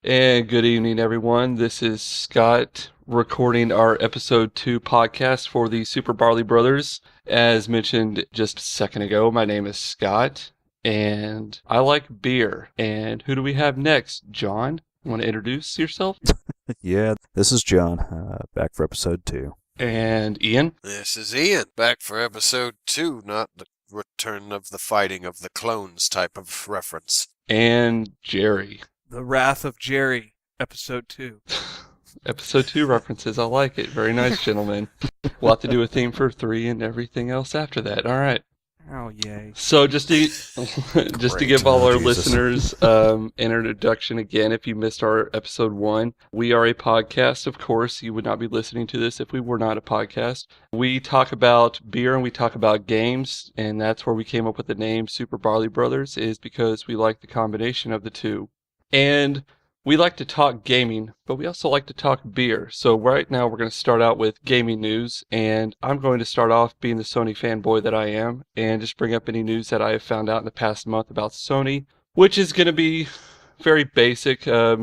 And good evening, everyone. This is Scott recording our episode 2 podcast for the Super Barley Brothers. As mentioned just a second ago, my name is Scott, and I like beer. And who do we have next? John, want to introduce yourself? Yeah, this is John, back for episode 2. And Ian? This is Ian, back for episode 2, not the return of the fighting of the clones type of reference. And Jerry. The Wrath of Jerry, episode 2. Episode 2 references, I like it. Very nice, gentlemen. We'll have to do a theme for 3 and everything else after that. All right. Oh, yay. So just to give all our listeners an introduction again, if you missed our episode 1, we are a podcast. Of course, you would not be listening to this if we were not a podcast. We talk about beer and we talk about games, and that's where we came up with the name Super Barley Brothers, is because we like the combination of the two. And we like to talk gaming, but we also like to talk beer. So right now we're going to start out with gaming news, and I'm going to start off being the Sony fanboy that I am, and just bring up any news that I have found out in the past month about Sony, which is going to be very basic.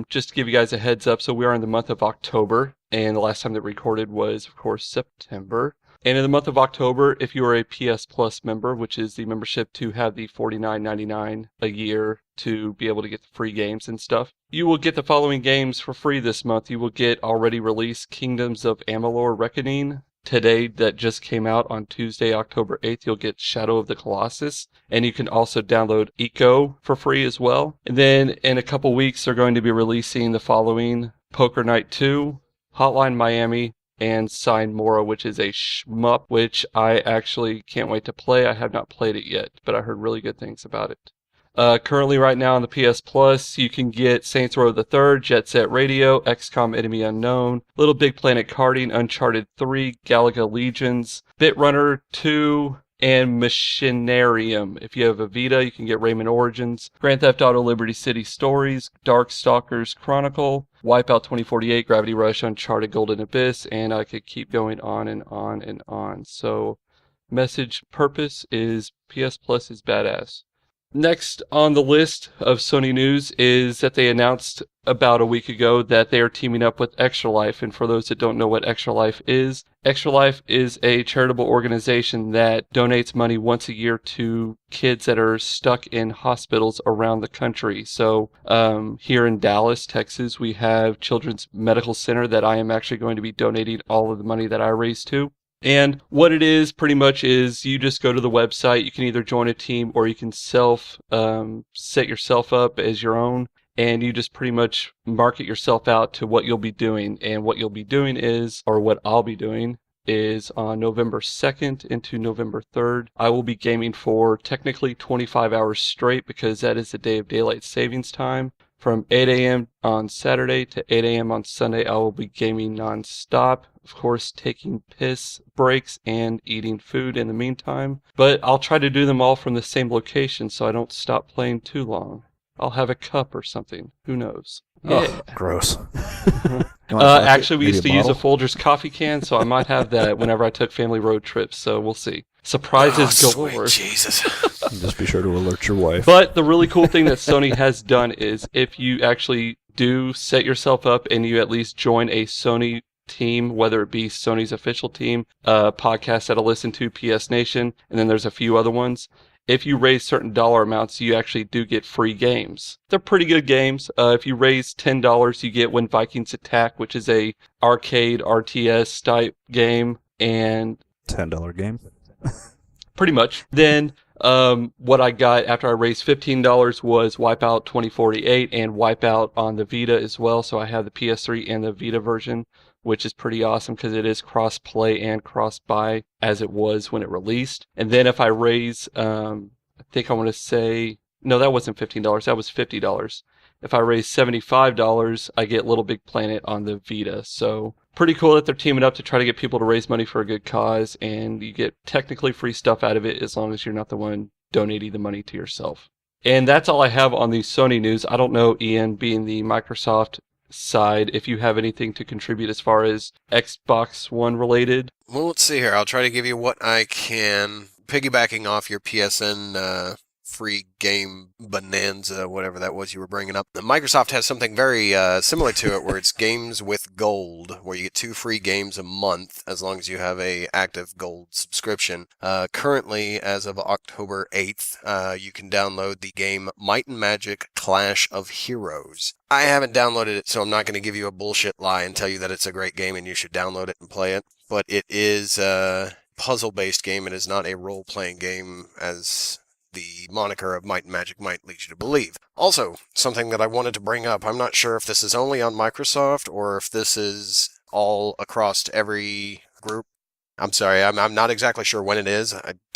Just to give you guys a heads up, so we are in the month of October, and the last time that we recorded was, of course, September. And in the month of October, if you are a PS Plus member, which is the membership to have the $49.99 a year to be able to get the free games and stuff, you will get the following games for free this month. You will get already released Kingdoms of Amalur Reckoning. Today, that just came out on Tuesday, October 8th, you'll get Shadow of the Colossus. And you can also download Eco for free as well. And then in a couple weeks, they're going to be releasing the following: Poker Night 2, Hotline Miami, and Sign Mora, which is a shmup, which I actually can't wait to play. I have not played it yet, but I heard really good things about it. Currently, right now on the PS Plus, you can get Saints Row the Third, Jet Set Radio, XCOM Enemy Unknown, Little Big Planet Karting, Uncharted 3, Galaga Legions, Bitrunner 2, and Machinarium. If you have a Vita, you can get Rayman Origins, Grand Theft Auto Liberty City Stories, Darkstalkers Chronicle, Wipeout 2048, Gravity Rush, Uncharted Golden Abyss, and I could keep going on and on and on. So, message purpose is PS Plus is badass. Next on the list of Sony news is that they announced about a week ago that they are teaming up with Extra Life. And for those that don't know what Extra Life is a charitable organization that donates money once a year to kids that are stuck in hospitals around the country. So here in Dallas, Texas, we have Children's Medical Center that I am actually going to be donating all of the money that I raise to. And what it is pretty much is you just go to the website. You can either join a team or you can set yourself up as your own, and you just pretty much market yourself out to what you'll be doing. And what you'll be doing is, or what I'll be doing is, on November 2nd into November 3rd, I will be gaming for technically 25 hours straight, because that is the day of daylight savings time. From 8 a.m. on Saturday to 8 a.m. on Sunday, I will be gaming non-stop. Of course, taking piss breaks and eating food in the meantime. But I'll try to do them all from the same location so I don't stop playing too long. I'll have a cup or something. Who knows? Yeah. Oh, gross. Actually, we used to use a Folgers coffee can, so I might have that whenever I took family road trips. So we'll see. Surprises galore. Jesus. Just be sure to alert your wife. But the really cool thing that Sony has done is, if you actually do set yourself up and you at least join a Sony team, whether it be Sony's official team, podcast that I listen to, PS Nation, and then there's a few other ones. If you raise certain dollar amounts, you actually do get free games. They're pretty good games. If you raise $10, you get When Vikings Attack, which is a arcade RTS type game, and $10 game. pretty much. Then what I got after I raised $15 was Wipeout 2048 and Wipeout on the Vita as well. So I have the PS3 and the Vita version, which is pretty awesome because it is cross-play and cross-buy as it was when it released. And then if I raise, I think I want to say, no, that wasn't $15, that was $50. If I raise $75, I get Little Big Planet on the Vita. So pretty cool that they're teaming up to try to get people to raise money for a good cause, and you get technically free stuff out of it as long as you're not the one donating the money to yourself. And that's all I have on the Sony news. I don't know, Ian, being the Microsoft side, if you have anything to contribute as far as Xbox One related. Well, let's see here. I'll try to give you what I can. Piggybacking off your PSN free game bonanza, whatever that was you were bringing up. Microsoft has something very similar to it, where it's games with gold, where you get 2 free games a month as long as you have a active gold subscription. Currently, as of October 8th, you can download the game Might and Magic Clash of Heroes. I haven't downloaded it, so I'm not going to give you a bullshit lie and tell you that it's a great game and you should download it and play it. But it is a puzzle-based game. It is not a role-playing game, as the moniker of Might and Magic might lead you to believe. Also, something that I wanted to bring up, I'm not sure if this is only on Microsoft or if this is all across every group. I'm sorry, I'm not exactly sure when it is.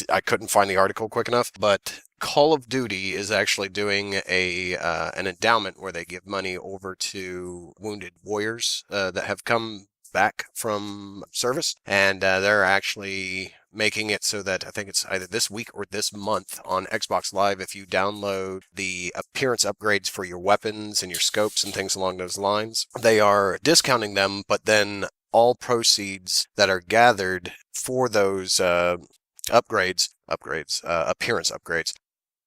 I couldn't find the article quick enough, but Call of Duty is actually doing an endowment where they give money over to wounded warriors that have come back from service, and they're actually making it so that I think it's either this week or this month on Xbox Live, if you download the appearance upgrades for your weapons and your scopes and things along those lines, they are discounting them, but then all proceeds that are gathered for those appearance upgrades,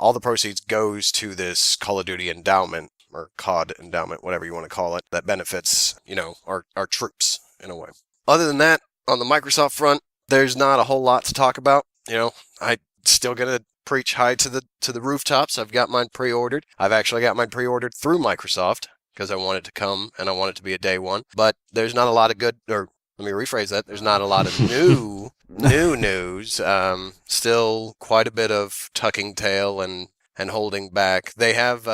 all the proceeds goes to this Call of Duty endowment, or COD endowment, whatever you want to call it, that benefits, our troops in a way. Other than that, on the Microsoft front, there's not a whole lot to talk about. I still gonna preach high to the rooftops. I've got mine pre-ordered. I've actually got mine pre-ordered through Microsoft because I want it to come and I want it to be a day one. But there's not a lot of good, or let me rephrase that. There's not a lot of new news. Still quite a bit of tucking tail and holding back. They have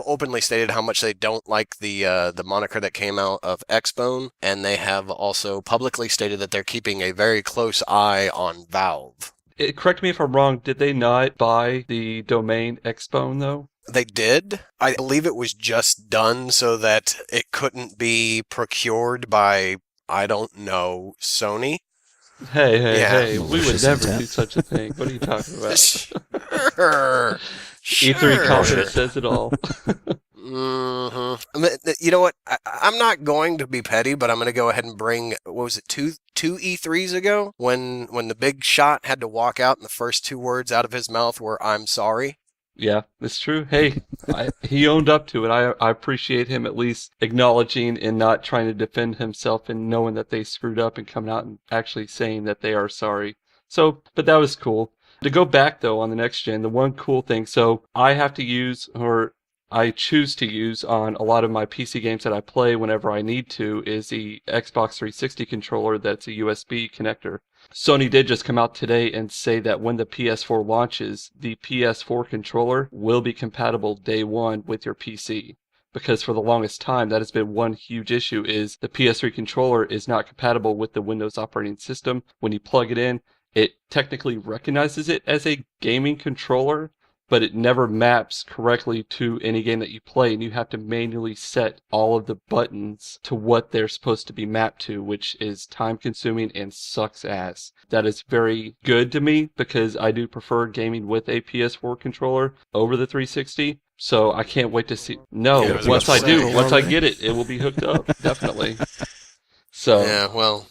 openly stated how much they don't like the moniker that came out of Xbone, and they have also publicly stated that they're keeping a very close eye on Valve. Correct me if I'm wrong, did they not buy the domain Xbone, though? They did. I believe it was just done so that it couldn't be procured by, I don't know, Sony. Hey, we would never do such a thing. What are you talking about? Sure. E3 conference says it all. Mm-hmm. You know what? I'm not going to be petty, but I'm going to go ahead and bring, what was it, two E3s ago? When the big shot had to walk out and the first 2 words out of his mouth were, "I'm sorry." Yeah, it's true. Hey, he owned up to it. I appreciate him at least acknowledging and not trying to defend himself and knowing that they screwed up and coming out and actually saying that they are sorry. So, but that was cool. To go back, though, on the next gen, the one cool thing, so I have to use, or I choose to use on a lot of my PC games that I play whenever I need to, is the Xbox 360 controller that's a USB connector. Sony did just come out today and say that when the PS4 launches, the PS4 controller will be compatible day one with your PC. Because for the longest time, that has been one huge issue, is the PS3 controller is not compatible with the Windows operating system. When you plug it in, it technically recognizes it as a gaming controller, but it never maps correctly to any game that you play, and you have to manually set all of the buttons to what they're supposed to be mapped to, which is time-consuming and sucks ass. That is very good to me, because I do prefer gaming with a PS4 controller over the 360, so I can't wait to see... No, Yeah, once I get it, it will be hooked up, definitely. So Yeah, well,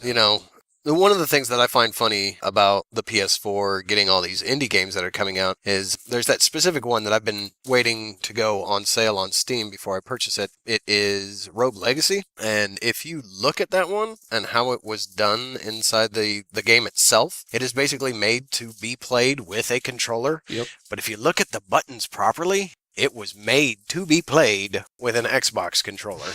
one of the things that I find funny about the PS4 getting all these indie games that are coming out is there's that specific one that I've been waiting to go on sale on Steam before I purchase it. It is Rogue Legacy, and if you look at that one and how it was done inside the game itself, it is basically made to be played with a controller. Yep. But if you look at the buttons properly, it was made to be played with an Xbox controller.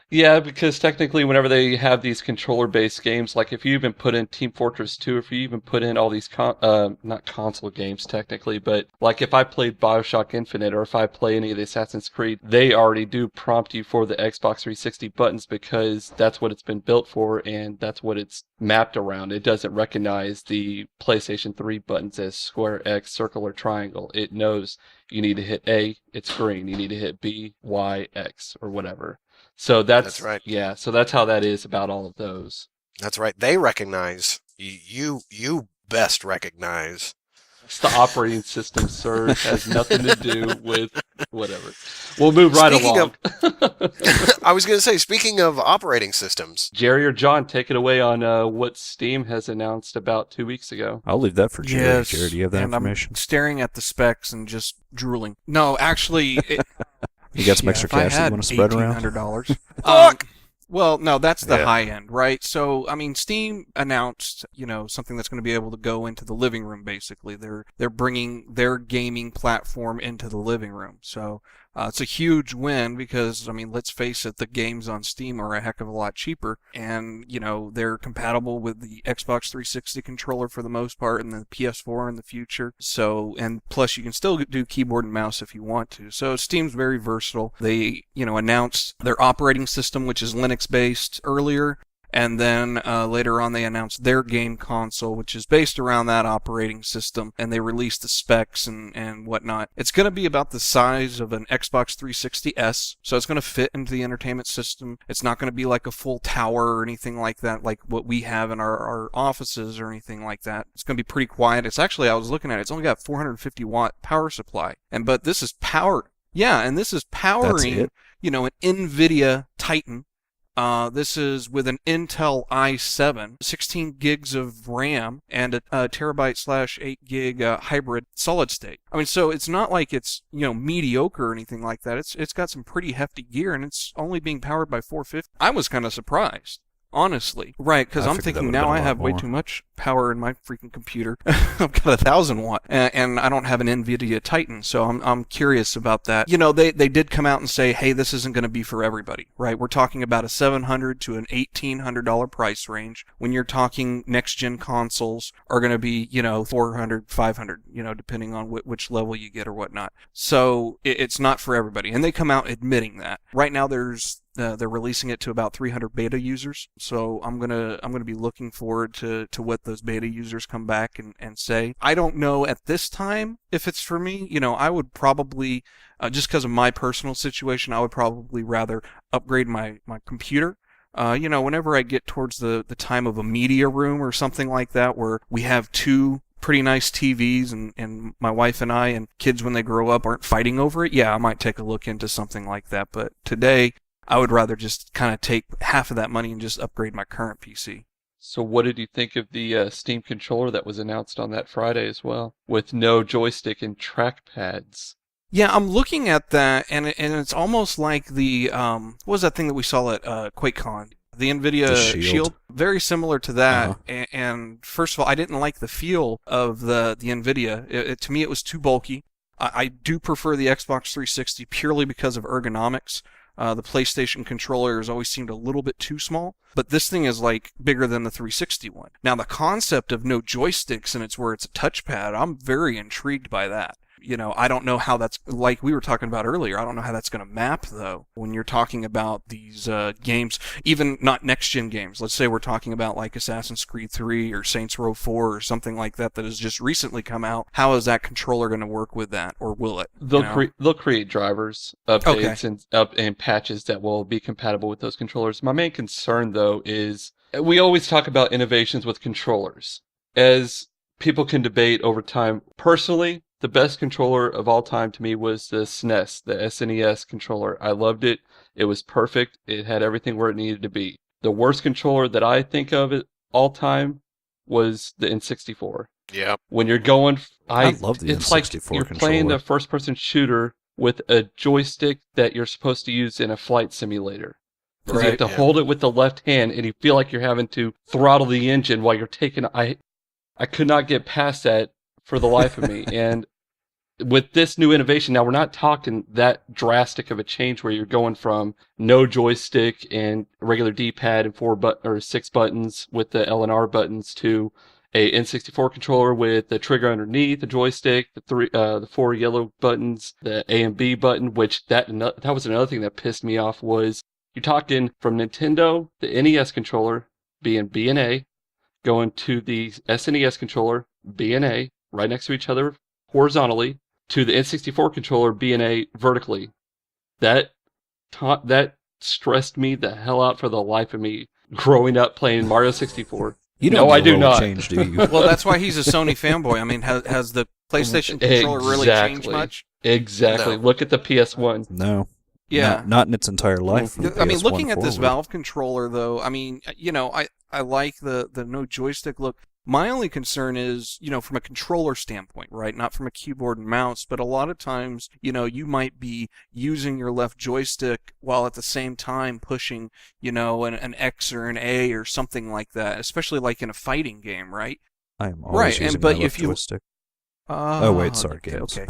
Yeah, because technically whenever they have these controller-based games, like if you even put in Team Fortress 2, if you even put in all these, not console games technically, but like if I played Bioshock Infinite or if I play any of the Assassin's Creed, they already do prompt you for the Xbox 360 buttons because that's what it's been built for and that's what it's mapped around. It doesn't recognize the PlayStation 3 buttons as square, X, circle, or triangle. It knows you need to hit A, it's green. You need to hit B, Y, X, or whatever. So that's right. Yeah, so that's how that is about all of those. That's right. They recognize, you best recognize It's the operating system, sir. It has nothing to do with whatever. We'll move right along. I was going to say, speaking of operating systems. Jerry or John, take it away on what Steam has announced about 2 weeks ago. I'll leave that for Jerry. Yes, Jerry, do you have that and information? I'm staring at the specs and just drooling. No, actually... You got some extra cash that you want to spread around? $1,800. Well, no, that's the Yeah. high end, right? So, I mean, Steam announced, something that's going to be able to go into the living room, basically. They're bringing their gaming platform into the living room. So, it's a huge win because, I mean, let's face it, the games on Steam are a heck of a lot cheaper. And, they're compatible with the Xbox 360 controller for the most part and the PS4 in the future. So, and plus you can still do keyboard and mouse if you want to. So, Steam's very versatile. They, announced their operating system, which is Linux-based earlier. And then later on, they announced their game console, which is based around that operating system, and they released the specs and whatnot. It's going to be about the size of an Xbox 360S, so it's going to fit into the entertainment system. It's not going to be like a full tower or anything like that, like what we have in our offices or anything like that. It's going to be pretty quiet. It's actually, I was looking at it, it's only got 450 watt power supply, but this is powered. Yeah, and this is powering, an NVIDIA Titan. This is with an Intel i7, 16 gigs of RAM, and a terabyte/8 gig hybrid solid state. I mean, so it's not like it's, mediocre or anything like that. It's got some pretty hefty gear, and it's only being powered by 450. I was kind of surprised. Honestly. Right, because I'm thinking now I have way too much power in my freaking computer. I've got 1,000 watt, and I don't have an NVIDIA Titan, so I'm curious about that. They did come out and say, hey, this isn't going to be for everybody, right? We're talking about a $700 to an $1,800 price range. When you're talking next-gen consoles are going to be, $400, $500, depending on which level you get or whatnot. So it's not for everybody, and they come out admitting that. Right now they're releasing it to about 300 beta users, so I'm gonna be looking forward to what those beta users come back and say. I don't know at this time if it's for me. I would probably, just because of my personal situation, I would probably rather upgrade my computer. Whenever I get towards the time of a media room or something like that, where we have two pretty nice TVs and my wife and I and kids when they grow up aren't fighting over it, yeah, I might take a look into something like that. But today, I would rather just kind of take half of that money and just upgrade my current PC. So what did you think of the Steam controller that was announced on that Friday as well, with no joystick and trackpads? Yeah, I'm looking at that, and it's almost like the, what was that thing that we saw at QuakeCon? The NVIDIA Shield. Very similar to that. Uh-huh. And first of all, I didn't like the feel of the NVIDIA. To me, it was too bulky. I do prefer the Xbox 360 purely because of ergonomics. The PlayStation controller has always seemed a little bit too small, but this thing is like bigger than the 360 one. Now, the concept of no joysticks and it's where it's a touchpad, I'm very intrigued by that. I don't know how that's, like we were talking about earlier, I don't know how that's going to map, though, when you're talking about these games, even not next-gen games. Let's say we're talking about like Assassin's Creed 3 or Saints Row 4 or something like that has just recently come out. How is that controller going to work with that, or will it? They'll create drivers, updates, and patches that will be compatible with those controllers. My main concern, though, is we always talk about innovations with controllers. As people can debate over time, personally, the best controller of all time to me was the SNES, the SNES controller. I loved it. It was perfect. It had everything where it needed to be. The worst controller that I think of it all time was the N64. Yeah. When you're going, I love the it's N64 like you're playing a first-person shooter with a joystick that you're supposed to use in a flight simulator. Because you have to hold it with the left hand, and you feel like you're having to throttle the engine while you're taking. I could not get past that for the life of me. And with this new innovation, now we're not talking that drastic of a change where you're going from no joystick and regular D-pad and 6 buttons with the L and R buttons to a N64 controller with the trigger underneath, the joystick, the 4 yellow buttons, the A and B button. Which that was another thing that pissed me off, was you're talking from Nintendo, the NES controller being B and A, going to the SNES controller B and A, right next to each other horizontally, to the N64 controller B and A vertically. That stressed me the hell out for the life of me growing up playing Mario 64. You don't I do not. Change, do you? Well, that's why he's a Sony fanboy. I mean, has the PlayStation controller really changed much? Exactly. No. Look at the PS1. No. Yeah. Not in its entire life. From the I mean, PS1 looking at this forward. Valve controller, though, I mean, I like the no joystick look. My only concern is, from a controller standpoint, right? Not from a keyboard and mouse, but a lot of times, you might be using your left joystick while at the same time pushing, an X or an A or something like that, especially like in a fighting game, right? I am always using my left joystick. Oh, wait, sorry, games. Okay.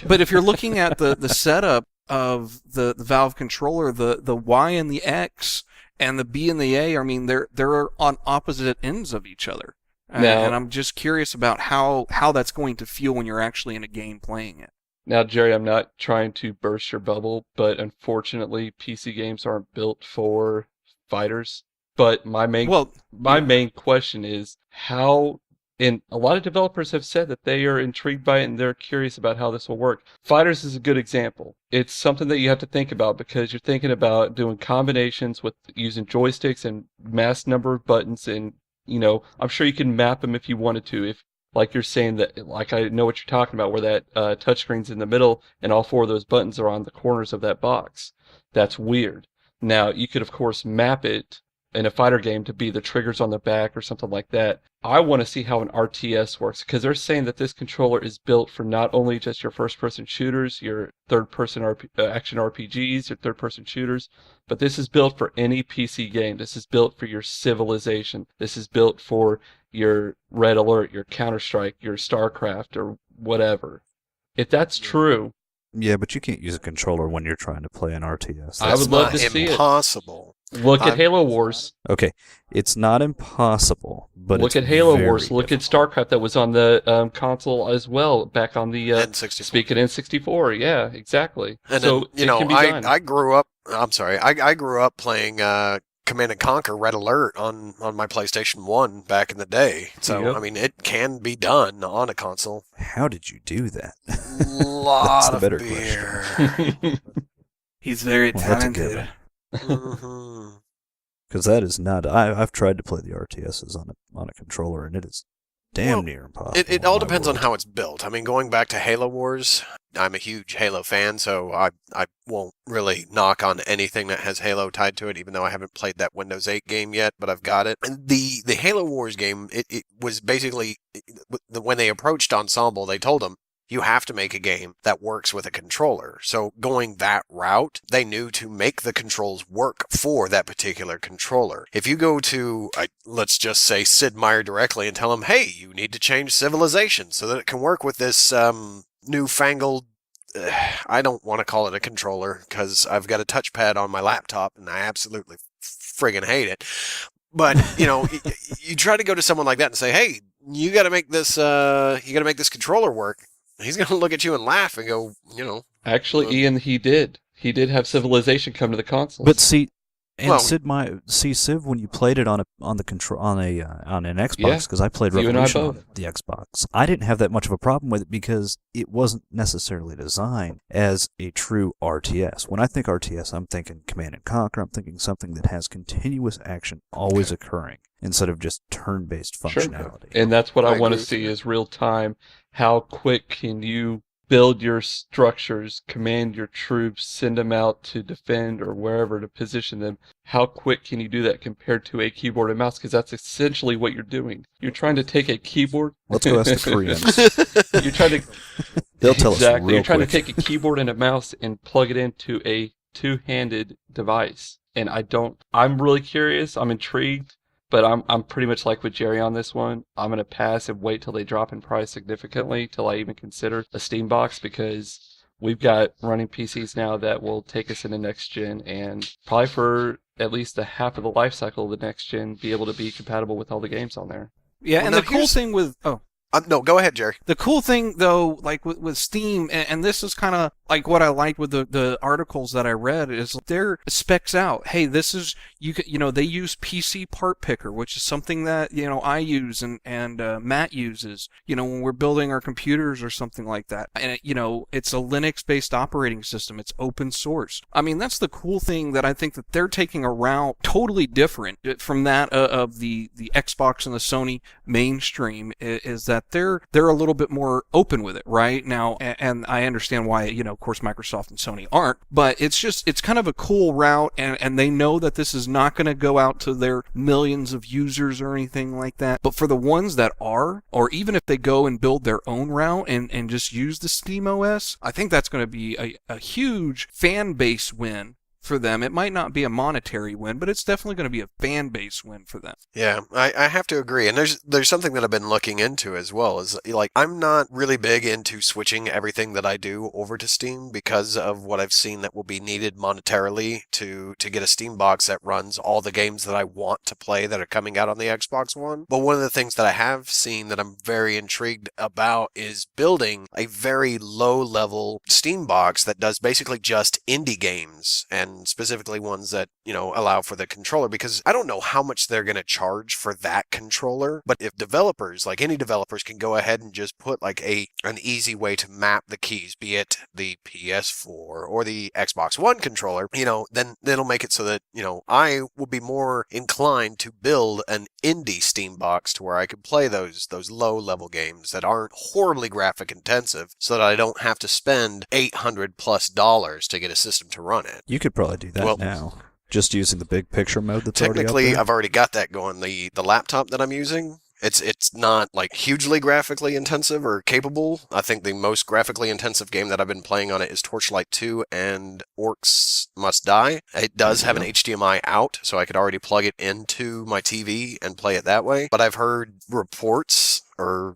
But if you're looking at the setup of the Valve controller, the Y and the X and the B and the A, I mean, they're on opposite ends of each other. And I'm just curious about how that's going to feel when you're actually in a game playing it. Now, Jerry, I'm not trying to burst your bubble, but unfortunately, PC games aren't built for fighters. But my main question is how. And a lot of developers have said that they are intrigued by it and they're curious about how this will work. Fighters is a good example. It's something that you have to think about because you're thinking about doing combinations with using joysticks and mass number of buttons. And, I'm sure you can map them if you wanted to. If, like you're saying that, like I know what you're talking about, where that touchscreen's in the middle and all four of those buttons are on the corners of that box. That's weird. Now, you could, of course, map it in a fighter game to be the triggers on the back or something like that. I want to see how an RTS works because they're saying that this controller is built for not only just your first-person shooters, your third-person action RPGs, your third-person shooters, but this is built for any PC game. This is built for your Civilization. This is built for your Red Alert, your Counter-Strike, your StarCraft, or whatever. If that's true... Yeah, but you can't use a controller when you're trying to play an RTS. I would love to see it. Impossible. Look at Halo Wars. Okay, it's not impossible, but look it's at Halo very Wars. Look at StarCraft that was on the console as well, back on the N64. Speaking N64. Yeah, exactly. And so then, I grew up. I'm sorry. I grew up playing Command and Conquer Red Alert on my PlayStation 1 back in the day. So Yep. I mean, it can be done on a console. How did you do that? Lot the of better beer. He's very That's a good talented. Mhm. Because that is not. I've tried to play the RTSs on a controller, and it is damn near impossible. It all depends on how it's built. I mean, going back to Halo Wars, I'm a huge Halo fan, so I won't really knock on anything that has Halo tied to it, even though I haven't played that Windows 8 game yet, but I've got it. And the Halo Wars game, it was basically, when they approached Ensemble, they told them, you have to make a game that works with a controller. So going that route, they knew to make the controls work for that particular controller. If you go to, let's just say, Sid Meier directly and tell him, hey, you need to change Civilization so that it can work with this newfangled, I don't want to call it a controller because I've got a touchpad on my laptop and I absolutely friggin' hate it. But, you try to go to someone like that and say, hey, you got to make this controller work. He's going to look at you and laugh and go, Actually, Ian, he did. He did have Civilization come to the console. But see, Civ, when you played it on an Xbox, because I played Revolution on the Xbox, I didn't have that much of a problem with it because it wasn't necessarily designed as a true RTS. When I think RTS, I'm thinking Command and Conquer. I'm thinking something that has continuous action always occurring instead of just turn-based functionality. Sure. And that's what I want to see is real time. How quick can you build your structures, command your troops, send them out to defend or wherever to position them? How quick can you do that compared to a keyboard and mouse? Because that's essentially what you're doing. You're trying to take a keyboard. Let's go ask the Koreans. You're trying to. They'll tell us real You're trying quick. to take a keyboard and a mouse and plug it into a two-handed device. And I'm really curious. I'm intrigued. But I'm pretty much like with Jerry on this one. I'm going to pass and wait till they drop in price significantly till I even consider a Steam box because we've got running PCs now that will take us into next gen and probably for at least a half of the life cycle of the next gen be able to be compatible with all the games on there. Yeah, Well, and now the cool thing with... no, go ahead, Jerry. The cool thing, though, like with Steam, and this is kind of like what I liked with the articles that I read, is their specs out. Hey, this is, they use PC Part Picker, which is something that, I use and Matt uses, when we're building our computers or something like that. And, it's a Linux-based operating system. It's open source. I mean, that's the cool thing that I think that they're taking a route totally different from that of the Xbox and the Sony mainstream, is that that, they're a little bit more open with it right now. And I understand why, of course, Microsoft and Sony aren't, but it's kind of a cool route, and they know that this is not going to go out to their millions of users or anything like that. But for the ones that are, or even if they go and build their own route and just use the Steam OS, I think that's going to be a huge fan base win for them. It might not be a monetary win, but it's definitely going to be a fan base win for them. Yeah, I have to agree. And there's something that I've been looking into as well, is like, I'm not really big into switching everything that I do over to Steam because of what I've seen that will be needed monetarily to get a Steam box that runs all the games that I want to play that are coming out on the Xbox One. But one of the things that I have seen that I'm very intrigued about is building a very low-level Steam box that does basically just indie games, and specifically ones that, allow for the controller, because I don't know how much they're going to charge for that controller, but if developers, like any developers, can go ahead and just put like an easy way to map the keys, be it the PS4 or the Xbox One controller, then it'll make it so that, I will be more inclined to build an indie Steam box to where I can play those low-level games that aren't horribly graphic intensive, so that I don't have to spend $800+ to get a system to run it. You could probably do that now, just using the big picture mode that's already out Technically, there. I've already got that going. The laptop that I'm using, it's not like hugely graphically intensive or capable. I think the most graphically intensive game that I've been playing on it is Torchlight 2 and Orcs Must Die. It does have an HDMI out, so I could already plug it into my TV and play it that way. But I've heard reports or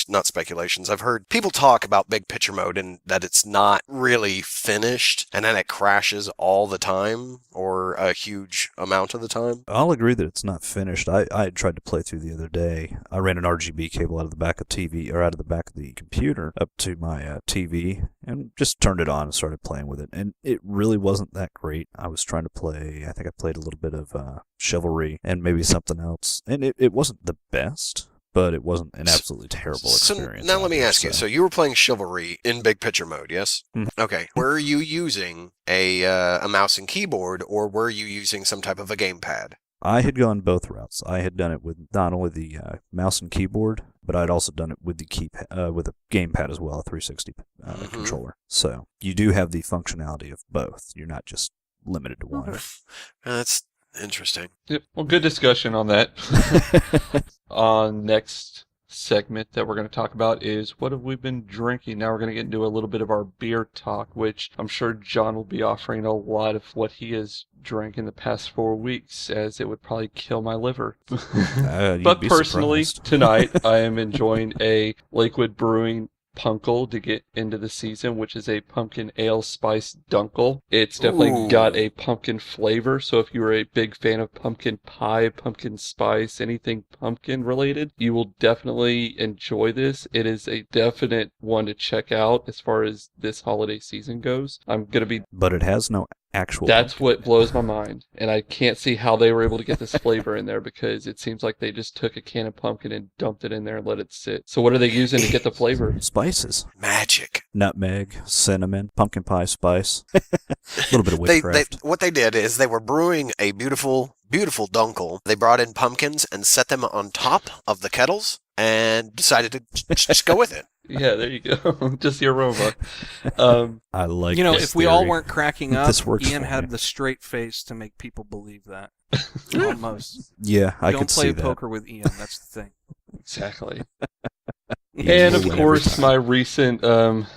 not speculations. I've heard people talk about big picture mode and that it's not really finished, and then it crashes all the time or a huge amount of the time. I'll agree that it's not finished. I tried to play through the other day. I ran an RGB cable out of the back of the computer up to my TV and just turned it on and started playing with it. And it really wasn't that great. I was trying to play, I think I played a little bit of Chivalry and maybe something else. And it wasn't the best, but it wasn't an absolutely terrible experience. So now let me ask you. So you were playing Chivalry in big picture mode, yes? Mm-hmm. Okay. Were you using a mouse and keyboard, or were you using some type of a gamepad? I had gone both routes. I had done it with not only the mouse and keyboard, but I'd also done it with the with a gamepad as well, a 360 controller. So you do have the functionality of both. You're not just limited to one. That's interesting. Yep. Well, good discussion on that. Next segment that we're going to talk about is what have we been drinking. Now we're going to get into a little bit of our beer talk, which I'm sure John will be offering a lot of what he has drank in the past 4 weeks, as it would probably kill my liver. But personally, tonight I am enjoying a Lakewood Brewing Punkle to get into the season, which is a pumpkin ale spice dunkel. It's definitely got a pumpkin flavor, so if you're a big fan of pumpkin pie, pumpkin spice, anything pumpkin related, you will definitely enjoy this. It is a definite one to check out as far as this holiday season goes. But it has no actual That's pumpkin. what blows my mind, and I can't see how they were able to get this flavor in there, because it seems like they just took a can of pumpkin and dumped it in there and let it sit. So what are they using to get the flavor? Spices. Magic. Nutmeg, cinnamon, pumpkin pie spice. A little bit of witchcraft. What they did is they were brewing a beautiful dunkel. They brought in pumpkins and set them on top of the kettles and decided to just go with it. Yeah, there you go. Just the aroma. I like if we theory. all weren't cracking up, This works Ian for had me. the straight face to make people believe that. Almost. Yeah, I Don't could play see that. poker with Ian, that's the thing. Exactly. He And will of win every course, time. my recent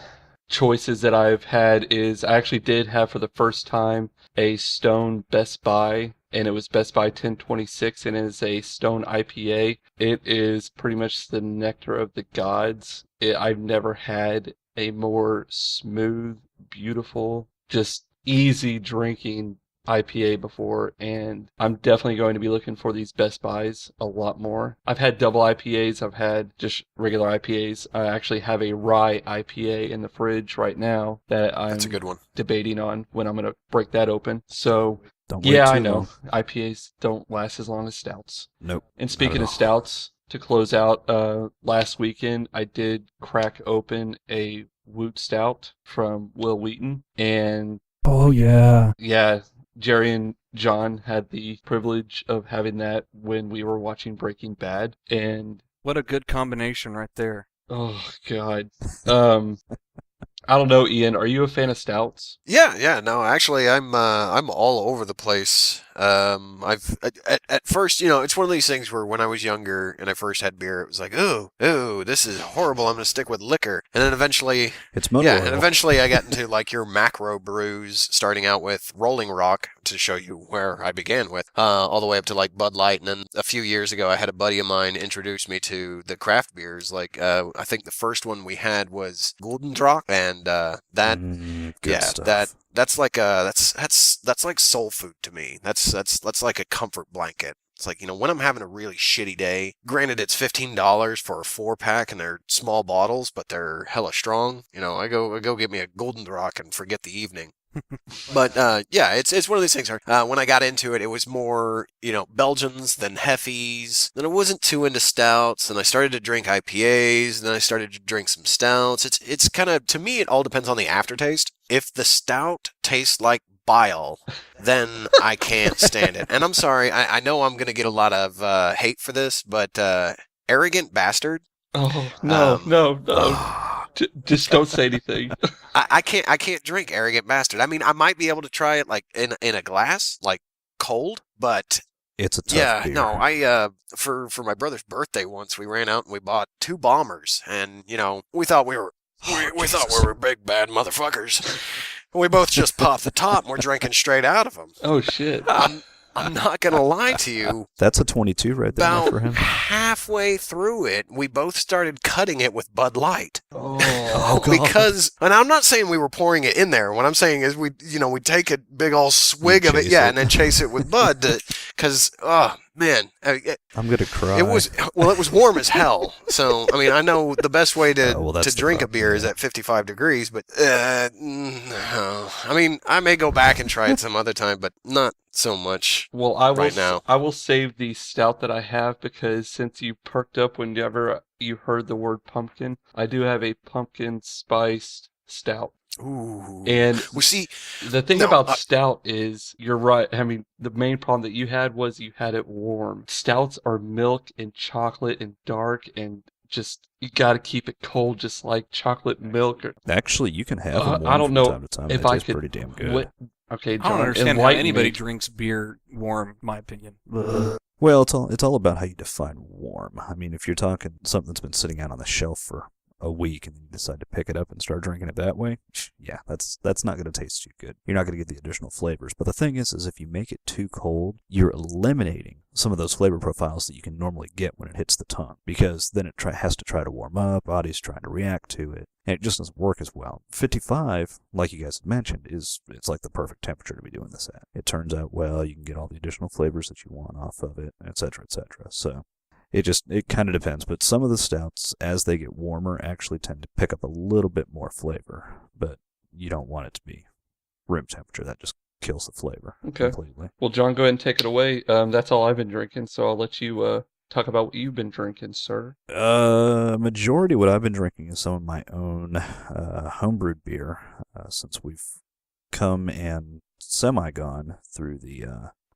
choices that I've had is I actually did have for the first time a Stone Best Buy, and it was Best Buy 1026, and it is a Stone IPA. It is pretty much the nectar of the gods. I've never had a more smooth, beautiful, just easy drinking IPA before, and I'm definitely going to be looking for these Best Buys a lot more. I've had double IPAs, I've had just regular IPAs. I actually have a rye IPA in the fridge right now that I'm That's a good one. debating on when I'm going to break that open. So Don't wait yeah, too I know. long. IPAs don't last as long as stouts. Nope. And speaking Not of at all. stouts, to close out, last weekend I did crack open a Woot Stout from Will Wheaton. And Oh, yeah. yeah, Jerry and John had the privilege of having that when we were watching Breaking Bad. And What a good combination right there. Oh God. I don't know, Ian. Are you a fan of stouts? Yeah, no, actually, I'm all over the place. At first, it's one of these things where when I was younger and I first had beer, it was like, ooh, this is horrible. I'm gonna stick with liquor, and then eventually, It's motor yeah, oil. and eventually I got into like your macro brews, starting out with Rolling Rock to show you where I began with, all the way up to like Bud Light, and then a few years ago, I had a buddy of mine introduce me to the craft beers. Like, I think the first one we had was Golden Rock, and that. Good Yeah, stuff. that's like that's like soul food to me. That's like a comfort blanket. It's like, when I'm having a really shitty day, granted it's $15 for a 4-pack and they're small bottles, but they're hella strong. I go get me a Golden Rock and forget the evening. But yeah, it's one of these things where when I got into it, it was more, Belgians than Heffies. Then I wasn't too into stouts. Then I started to drink IPAs. Then I started to drink some stouts. It's kind of, to me, it all depends on the aftertaste. If the stout tastes like bile, then I can't stand it. And I'm sorry, I know I'm gonna get a lot of hate for this, but Arrogant Bastard. Oh no, no. Just don't say anything. I can't drink Arrogant Bastard. I mean, I might be able to try it like in a glass, like cold, but It's a tough beer. no, I for my brother's birthday once, we ran out and we bought 2 bombers, and we thought we were big bad motherfuckers. We both just popped the top and we're drinking straight out of them. Oh shit. I'm not gonna lie to you. That's a 22 right there About for him. halfway through it, we both started cutting it with Bud Light. Oh, God. Because, and I'm not saying we were pouring it in there. What I'm saying is we take a big old swig of it, chase yeah, it. and then chase it with Bud. Because, oh man, I'm gonna cry. it was warm as hell. So I mean, I know the best way to well, that's to the drink a problem, beer is yeah. at 55 degrees, but no. I mean, I may go back and try it some other time, but not so much. well, I will. Right now. I will save the stout that I have because since you perked up whenever you heard the word pumpkin, I do have a pumpkin spiced stout. Ooh. And Well, see, the thing No, about stout is, you're right. I mean, the main problem that you had was you had it warm. Stouts are milk and chocolate and dark, and just you got to keep it cold, just like chocolate milk. Actually, you can have them warm I don't from know time to time. if They I taste could. pretty damn good. Okay, I John, don't understand how enlighten anybody me. drinks beer warm, in my opinion. Well, it's all about how you define warm. I mean, if you're talking something that's been sitting out on the shelf for a week and then you decide to pick it up and start drinking it that way, yeah, that's not going to taste too good. You're not going to get the additional flavors. But the thing is if you make it too cold, you're eliminating some of those flavor profiles that you can normally get when it hits the tongue, because then it has to try to warm up, body's trying to react to it, and it just doesn't work as well. 55, like you guys had mentioned, it's like the perfect temperature to be doing this at. It turns out well, you can get all the additional flavors that you want off of it, etc., etc. So it kind of depends, but some of the stouts, as they get warmer, actually tend to pick up a little bit more flavor, but you don't want it to be room temperature. That just kills the flavor completely. Well, John, go ahead and take it away. That's all I've been drinking, so I'll let you talk about what you've been drinking, sir. Majority of what I've been drinking is some of my own homebrewed beer, since we've come and semi-gone through the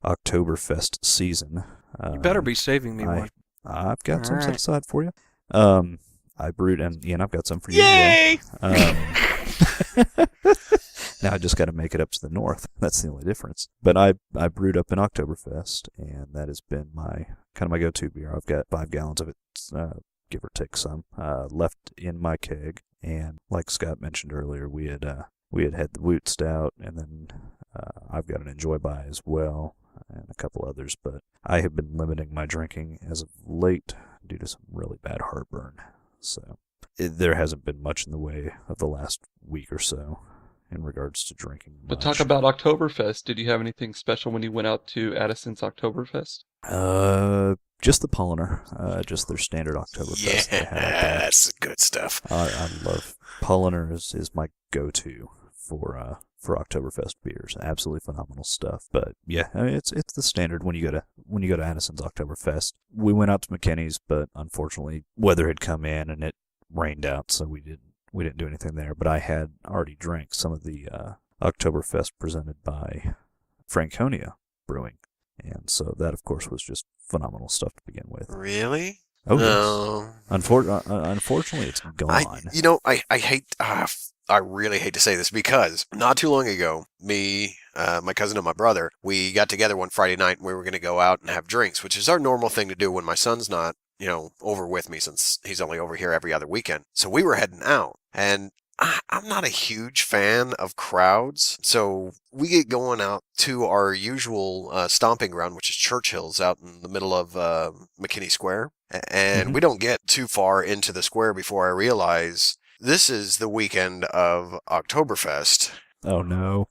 Oktoberfest season. You better be saving me one. I've got some set Alright. aside for you. I brewed, and Ian, I've got some for you Yay! as well. Now I just got to make it up to the north. That's the only difference. But I brewed up an Oktoberfest, and that has been my go-to beer. I've got 5 gallons of it, give or take some, left in my keg. And like Scott mentioned earlier, we had the Woot Stout, and then I've got an Enjoy By as well, and a couple others. But I have been limiting my drinking as of late due to some really bad heartburn. So there hasn't been much in the way of the last week or so in regards to drinking. But talk about Oktoberfest. Did you have anything special when you went out to Addison's Oktoberfest? Just the Polliner, just their standard Oktoberfest they had out there. That's good stuff. I love Polliner is my go-to for Oktoberfest beers. Absolutely phenomenal stuff. But yeah, I mean, it's the standard when you go to Addison's Oktoberfest. We went out to McKinney's, but unfortunately weather had come in and it rained out, so we didn't do anything there. But I had already drank some of the Oktoberfest presented by Franconia Brewing, and so that of course was just phenomenal stuff to begin with. Really? Oh, No. yes. Unfortunately, it's gone. I really hate to say this because not too long ago, me, my cousin and my brother, we got together one Friday night and we were going to go out and have drinks, which is our normal thing to do when my son's not, over with me since he's only over here every other weekend. So we were heading out and I'm not a huge fan of crowds, so we get going out to our usual stomping ground, which is Churchill's out in the middle of McKinney Square. And we don't get too far into the square before I realize this is the weekend of Oktoberfest. Oh, no.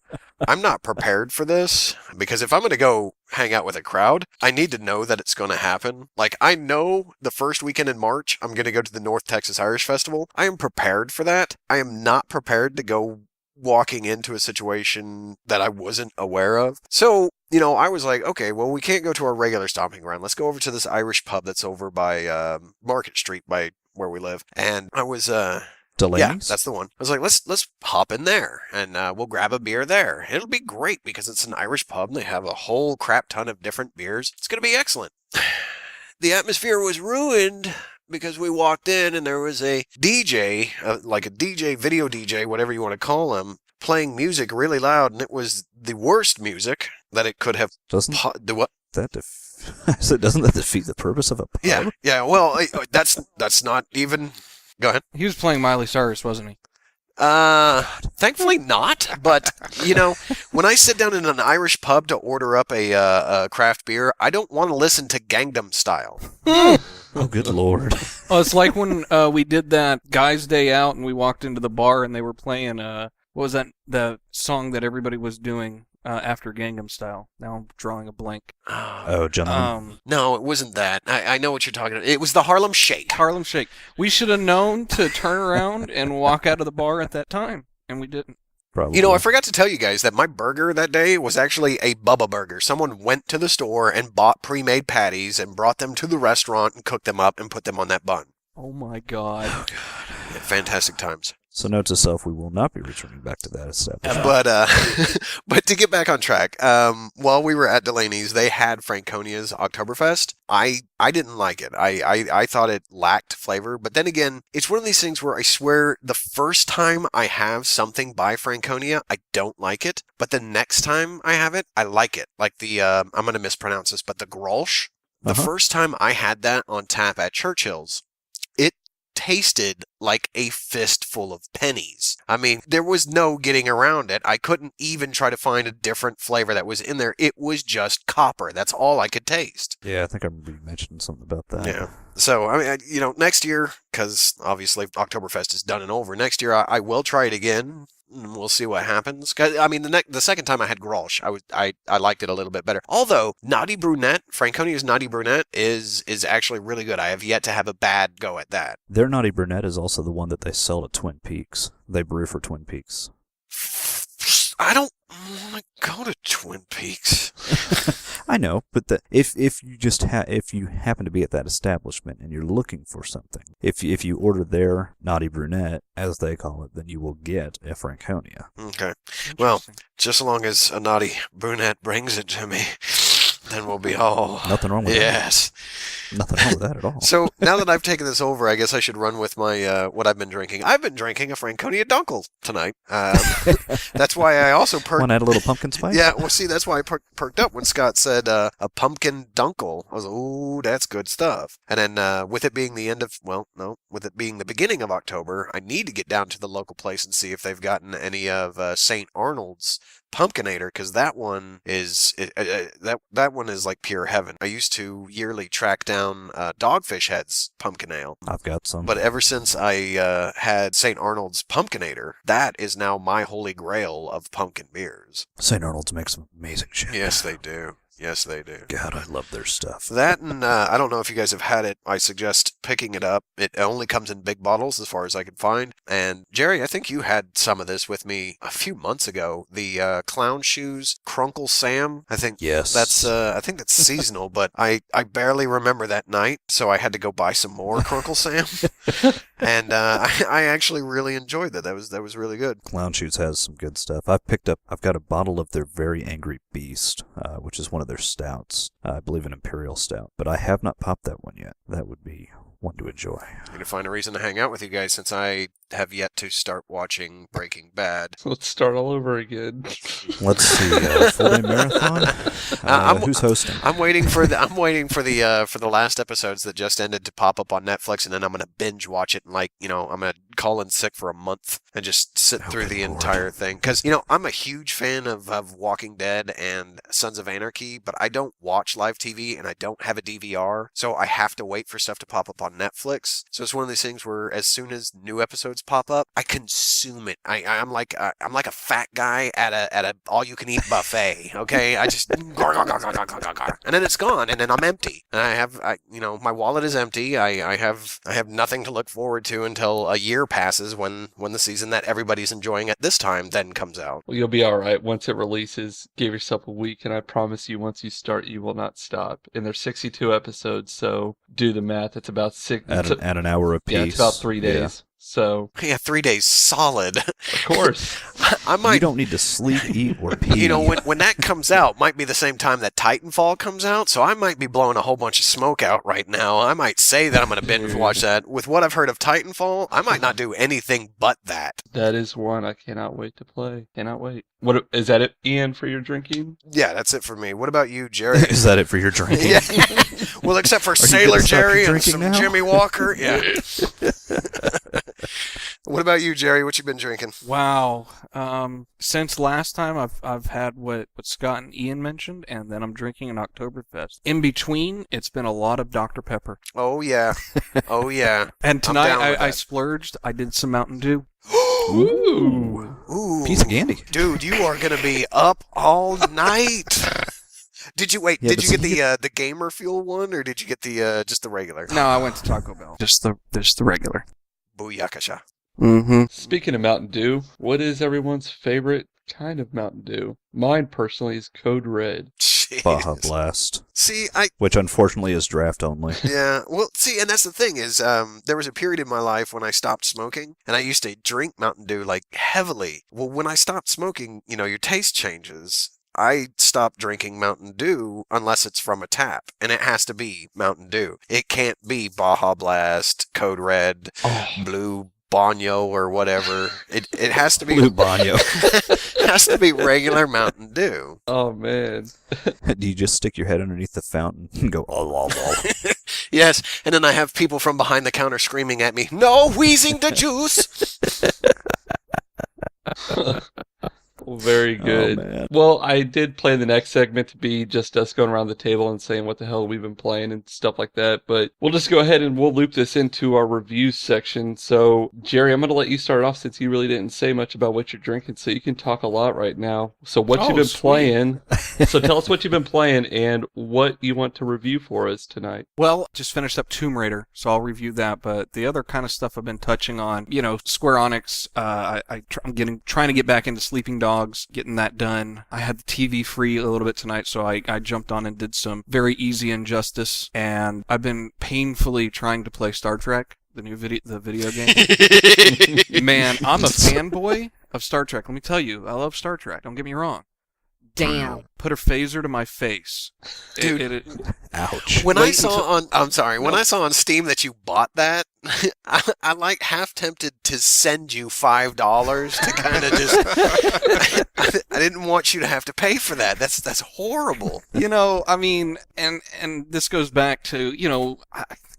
I'm not prepared for this because if I'm going to go hang out with a crowd, I need to know that it's going to happen. Like, I know the first weekend in March, I'm going to go to the North Texas Irish Festival. I am prepared for that. I am not prepared to go walking into a situation that I wasn't aware of. So, I was like, okay, well, we can't go to our regular stomping ground. Let's go over to this Irish pub that's over by Market Street by where we live. And I was... Delaney's? Yeah, that's the one. I was like, let's hop in there and we'll grab a beer there. It'll be great because it's an Irish pub and they have a whole crap ton of different beers. It's going to be excellent. The atmosphere was ruined because we walked in and there was a DJ, like a DJ, video DJ, whatever you want to call him, playing music really loud, and it was the worst music that it could have. Doesn't what? I said, doesn't that defeat the purpose of a pub? Yeah. Well, that's not even. Go ahead. He was playing Miley Cyrus, wasn't he? Thankfully not. But when I sit down in an Irish pub to order up a craft beer, I don't want to listen to Gangnam Style. Oh, good Lord. Oh, it's like when we did that Guys' Day Out and we walked into the bar and they were playing, what was that, the song that everybody was doing after Gangnam Style. Now I'm drawing a blank. Oh, gentlemen. No, it wasn't that. I know what you're talking about. It was the Harlem Shake. Harlem Shake. We should have known to turn around and walk out of the bar at that time, and we didn't. Probably. I forgot to tell you guys that my burger that day was actually a Bubba burger. Someone went to the store and bought pre-made patties and brought them to the restaurant and cooked them up and put them on that bun. Oh, my God. Oh, God. Yeah, fantastic times. So note to self, we will not be returning back to that establishment. But to get back on track, while we were at Delaney's, they had Franconia's Oktoberfest. I didn't like it. I thought it lacked flavor. But then again, it's one of these things where I swear the first time I have something by Franconia, I don't like it. But the next time I have it, I like it. Like the, I'm going to mispronounce this, but the Grolsch. The first time I had that on tap at Churchill's, it tasted like a fistful of pennies. I mean, there was no getting around it. I couldn't even try to find a different flavor that was in there. It was just copper. That's all I could taste. Yeah, I think I remember you mentioned something about that. Yeah. So, I mean, next year, because obviously Oktoberfest is done and over, next year I will try it again. We'll see what happens. 'Cause, I mean, the second time I had Grolsch, I liked it a little bit better. Although Naughty Brunette, Franconia's Naughty Brunette is actually really good. I have yet to have a bad go at that. Their Naughty Brunette is also the one that they sell at Twin Peaks. They brew for Twin Peaks. I don't want to go to Twin Peaks. I know, but if you happen to be at that establishment and you're looking for something, if you order their Naughty Brunette, as they call it, then you will get a Franconia. Okay. Well, just as long as a Naughty Brunette brings it to me, then we'll be all... Nothing wrong with that. Yes. Nothing wrong with that at all. So now that I've taken this over, I guess I should run with my what I've been drinking. I've been drinking a Franconia Dunkel tonight. That's why I also perked... Want to add a little pumpkin spice? Yeah, well, see, that's why I perked up when Scott said a pumpkin Dunkel. I was like, ooh, that's good stuff. And then with it being with it being the beginning of October, I need to get down to the local place and see if they've gotten any of St. Arnold's Pumpkinator, because that one is that one is like pure heaven. I used to yearly track down Dogfish Head's Pumpkin Ale. I've got some. But ever since I had St. Arnold's Pumpkinator, that is now my holy grail of pumpkin beers. St. Arnold's makes some amazing shit. Yes, they do. Yes, they do. God, I love their stuff. That and I don't know if you guys have had it. I suggest picking it up. It only comes in big bottles as far as I can find. And Jerry, I think you had some of this with me a few months ago. The Clown Shoes Crunkle Sam. I think yes. I think that's seasonal, but I barely remember that night, so I had to go buy some more Crunkle Sam. And I actually really enjoyed that. That was really good. Clown Shoes has some good stuff. I've got a bottle of their Very Angry Beast, which is one of their stouts. I believe an Imperial Stout, but I have not popped that one yet. That would be one to enjoy. I'm going to find a reason to hang out with you guys since I have yet to start watching Breaking Bad. Let's start all over again. Let's see, full-day marathon? Who's hosting? I'm waiting for the last episodes that just ended to pop up on Netflix, and then I'm going to binge watch it, and I'm going to call in sick for a month and just sit through the entire thing. Because, I'm a huge fan of Walking Dead and Sons of Anarchy, but I don't watch live TV, and I don't have a DVR, so I have to wait for stuff to pop up on Netflix. So it's one of these things where as soon as new episodes pop up, I consume it. I'm like a fat guy at a all-you-can-eat buffet. Okay, I just and then it's gone, and then I'm empty, and my wallet is empty. I have nothing to look forward to until a year passes when the season that everybody's enjoying at this time then comes out. Well, you'll be all right once it releases. Give yourself a week, and I promise you, once you start, you will not stop. And there's 62 episodes, so do the math. It's about six at an hour apiece. Yeah, it's about 3 days. Yeah. So 3 days solid. Of course. You don't need to sleep, eat, or pee. When that comes out, might be the same time that Titanfall comes out, so I might be blowing a whole bunch of smoke out right now. I might say that I'm going to binge watch that. With what I've heard of Titanfall, I might not do anything but that. That is one I cannot wait to play. Cannot wait. What is that it, Ian, for your drinking? Yeah, that's it for me. What about you, Jerry? Is that it for your drinking? Yeah. Well, except for Sailor Jerry and some now? Jimmy Walker. Yeah. What about you, Jerry? What you been drinking? Wow. Since last time, I've had what Scott and Ian mentioned, and then I'm drinking an Oktoberfest. In between, it's been a lot of Dr. Pepper. Oh, yeah. Oh, yeah. And tonight, I splurged. I did some Mountain Dew. Ooh. Piece of candy. Dude, you are going to be up all night. Did you get the Gamer Fuel one, or did you get the just the regular? No, I went to Taco Bell. Just the regular. Booyakasha. Mm-hmm. Speaking of Mountain Dew, what is everyone's favorite kind of Mountain Dew? Mine personally is Code Red. Jeez. Baja Blast. See, which unfortunately is draft only. Yeah, well, see, and that's the thing is, there was a period in my life when I stopped smoking, and I used to drink Mountain Dew heavily. Well, when I stopped smoking, your taste changes. I stopped drinking Mountain Dew unless it's from a tap, and it has to be Mountain Dew. It can't be Baja Blast, Code Red, Blue Banyo, or whatever. It has to be Blue Banyo. It has to be regular Mountain Dew. Oh man! Do you just stick your head underneath the fountain and go oh? Yes, and then I have people from behind the counter screaming at me, "No, wheezing the juice!" Well, very good. Oh, well, I did plan the next segment to be just us going around the table and saying what the hell we've been playing and stuff like that, but we'll just go ahead and we'll loop this into our reviews section. So, Jerry, I'm going to let you start off since you really didn't say much about what you're drinking, so you can talk a lot right now. So, what you've been playing. So, tell us what you've been playing and what you want to review for us tonight. Well, just finished up Tomb Raider, so I'll review that, but the other kind of stuff I've been touching on, Square Enix, I'm trying to get back into Sleeping Dogs, getting that done. I had the TV free a little bit tonight, so I jumped on and did some very easy Injustice, and I've been painfully trying to play Star Trek, the video game. Man, I'm a fanboy of Star Trek. Let me tell you, I love Star Trek. Don't get me wrong. Damn. Put a phaser to my face. Dude. Ouch. When I saw on Steam that you bought that, I half tempted to send you $5 to kind of just. I didn't want you to have to pay for that. That's horrible. I mean, and this goes back to,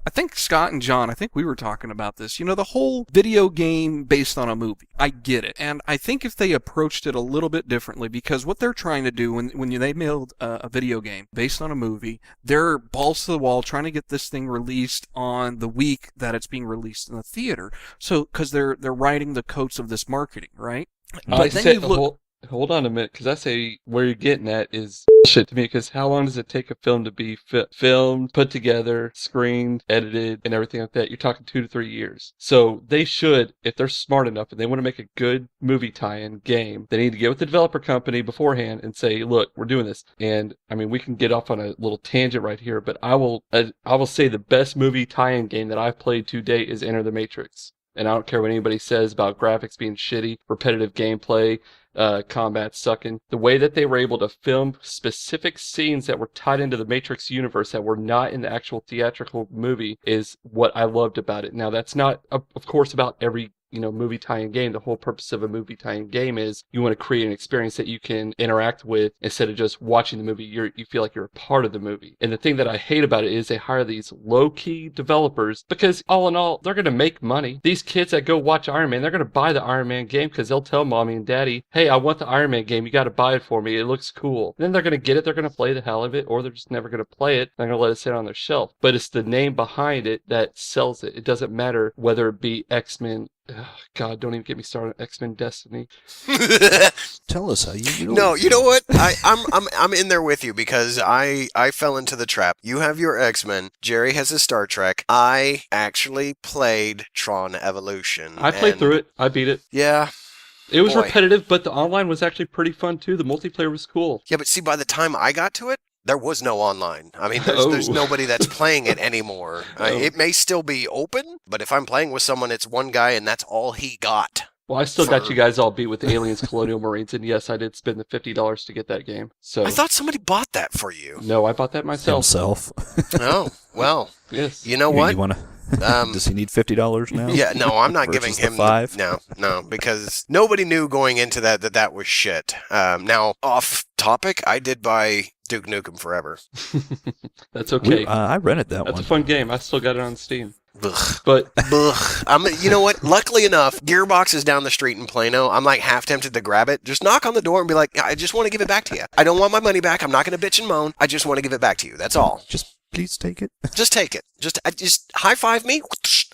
I think Scott and John, we were talking about this. The whole video game based on a movie. I get it. And I think if they approached it a little bit differently, because what they're trying to do when they made a video game based on a movie, they're balls to the wall trying to get this thing released on the week that it's being released in the theater. So, because they're writing the coats of this marketing, right? But then you look... Hold on a minute, because I say where you're getting at is shit to me, because how long does it take a film to be filmed, put together, screened, edited, and everything like that? You're talking 2 to 3 years. So they should, if they're smart enough and they want to make a good movie tie-in game, they need to get with the developer company beforehand and say, look, we're doing this. And, I mean, we can get off on a little tangent right here, but I will say the best movie tie-in game that I've played to date is Enter the Matrix. And I don't care what anybody says about graphics being shitty, repetitive gameplay, combat sucking. The way that they were able to film specific scenes that were tied into the Matrix universe that were not in the actual theatrical movie is what I loved about it. Now, that's not, of course, about every movie tie-in game. The whole purpose of a movie tie-in game is you want to create an experience that you can interact with instead of just watching the movie. You feel like you're a part of the movie. And the thing that I hate about it is they hire these low-key developers because all in all, they're going to make money. These kids that go watch Iron Man, they're going to buy the Iron Man game because they'll tell mommy and daddy, hey, I want the Iron Man game. You got to buy it for me. It looks cool. And then they're going to get it. They're going to play the hell of it, or they're just never going to play it. They're going to let it sit on their shelf. But it's the name behind it that sells it. It doesn't matter whether it be X-Men. God, don't even get me started on X-Men Destiny. Tell us how you do it. No, you know what? I'm in there with you because I fell into the trap. You have your X-Men. Jerry has his Star Trek. I actually played Tron Evolution. I played through it. I beat it. Yeah. It was Boy. repetitive, but the online was actually pretty fun too. The multiplayer was cool. Yeah, but see, by the time I got to it, there was no online. I mean, there's nobody that's playing it anymore. It may still be open, but if I'm playing with someone, it's one guy and that's all he got. Well, I still got you guys all beat with Aliens Colonial Marines, and yes, I did spend the $50 to get that game. So I thought somebody bought that for you. No, I bought that myself. Himself. Oh, well. Yes. You know what? You wanna, does he need $50 now? Yeah, no, I'm not giving him $5. No, because nobody knew going into that was shit. Now, off topic, I did buy Duke Nukem Forever. That's okay. I rented that one. That's a fun game. I still got it on Steam. Ugh. But you know what? Luckily enough, Gearbox is down the street in Plano. I'm like half tempted to grab it. Just knock on the door and be like, I just want to give it back to you. I don't want my money back. I'm not going to bitch and moan. I just want to give it back to you. That's all. Just please take it. Just take it. Just high five me.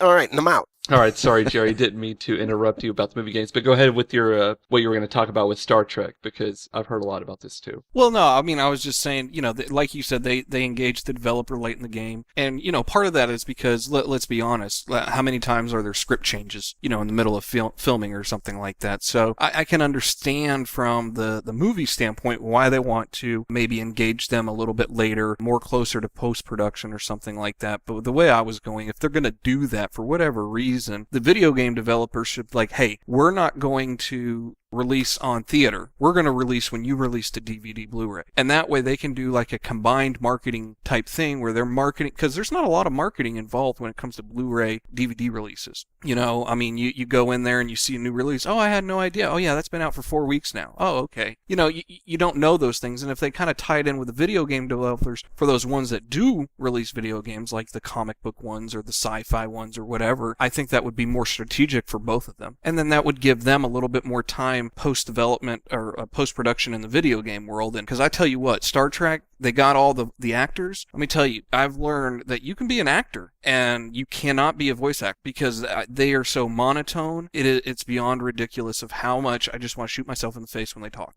All right, and I'm out. all right, sorry, Jerry, didn't mean to interrupt you about the movie games, but go ahead with your what you were going to talk about with Star Trek, because I've heard a lot about this too. Well, no, I mean, I was just saying, like you said, they engaged the developer late in the game, and part of that is because let's be honest, how many times are there script changes, in the middle of filming or something like that? So I can understand from the movie standpoint why they want to maybe engage them a little bit later, more closer to post-production or something like that. But the way I was going, if they're going to do that for whatever reason, the video game developers should hey, we're not going to release on theater. We're going to release when you release the DVD Blu-ray. And that way they can do a combined marketing type thing where they're marketing, because there's not a lot of marketing involved when it comes to Blu-ray DVD releases. I mean, you go in there and you see a new release. Oh, I had no idea. Oh yeah, that's been out for 4 weeks now. Oh, okay. You don't know those things. And if they kind of tie it in with the video game developers, for those ones that do release video games, like the comic book ones or the sci-fi ones or whatever, I think that would be more strategic for both of them. And then that would give them a little bit more time post-development or post-production in the video game world. And because I tell you what, Star Trek, they got all the actors. Let me tell you, I've learned that you can be an actor and you cannot be a voice actor because they are so monotone. It's beyond ridiculous of how much I just want to shoot myself in the face when they talk.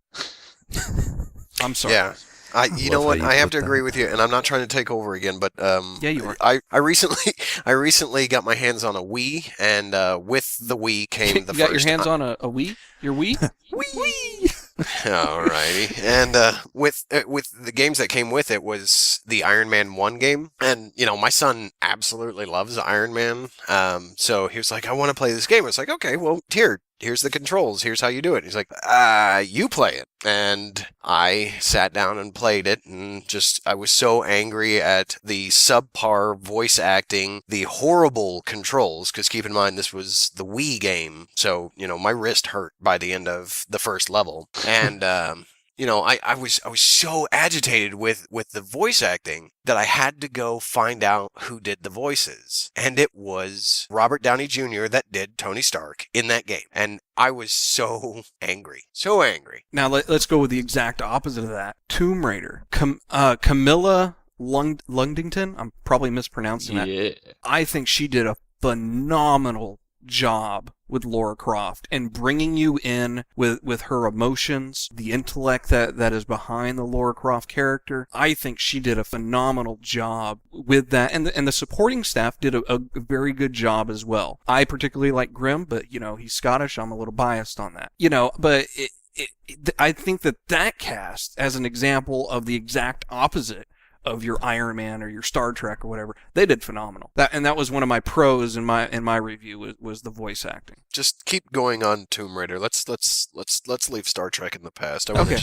I'm sorry. Yeah. You know what? I have to agree with you, and I'm not trying to take over again, but yeah, you are. I recently got my hands on a Wii, and with the Wii came the first. You got your hands on a Wii? Your Wii? Wii. Alrighty, and with the games that came with it was the Iron Man 1 game, and my son absolutely loves Iron Man, so he was like, I want to play this game. I was like, okay, well here's the controls, here's how you do it. He's like, you play it. And I sat down and played it, and I was so angry at the subpar voice acting, the horrible controls, because keep in mind this was the Wii game, so my wrist hurt by the end of the first level. And I was so agitated with the voice acting that I had to go find out who did the voices. And it was Robert Downey Jr. that did Tony Stark in that game. And I was so angry. So angry. Now let's go with the exact opposite of that. Tomb Raider. Camilla Lungington. I'm probably mispronouncing that. Yeah. I think she did a phenomenal job with Lara Croft and bringing you in with her emotions, the intellect that is behind the Lara Croft character. I think she did a phenomenal job with that, and the supporting staff did a very good job as well. I particularly like Grimm, but he's Scottish. I'm a little biased on that. But I think that cast as an example of the exact opposite of your Iron Man or your Star Trek or whatever. They did phenomenal. That was one of my pros in my review was the voice acting. Just keep going on Tomb Raider. Let's leave Star Trek in the past. Okay.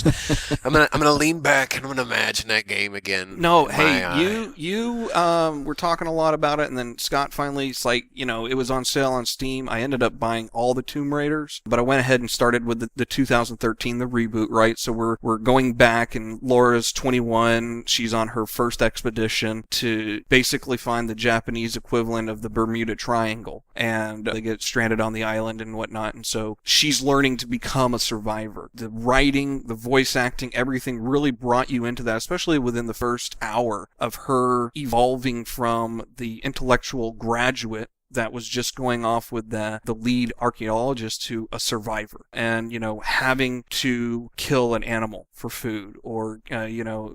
I'm gonna lean back and I'm gonna imagine that game again. No, hey, you were talking a lot about it, and then Scott finally, it's like, it was on sale on Steam. I ended up buying all the Tomb Raiders, but I went ahead and started with the 2013, the reboot, right? So we're going back, and Laura's 21. She's on her first expedition to basically find the Japanese equivalent of the Bermuda Triangle, and they get stranded on the island and whatnot, and so she's learning to become a survivor. The writing, the voice acting, everything really brought you into that, especially within the first hour of her evolving from the intellectual graduate that was just going off with the lead archaeologist to a survivor, and having to kill an animal for food, or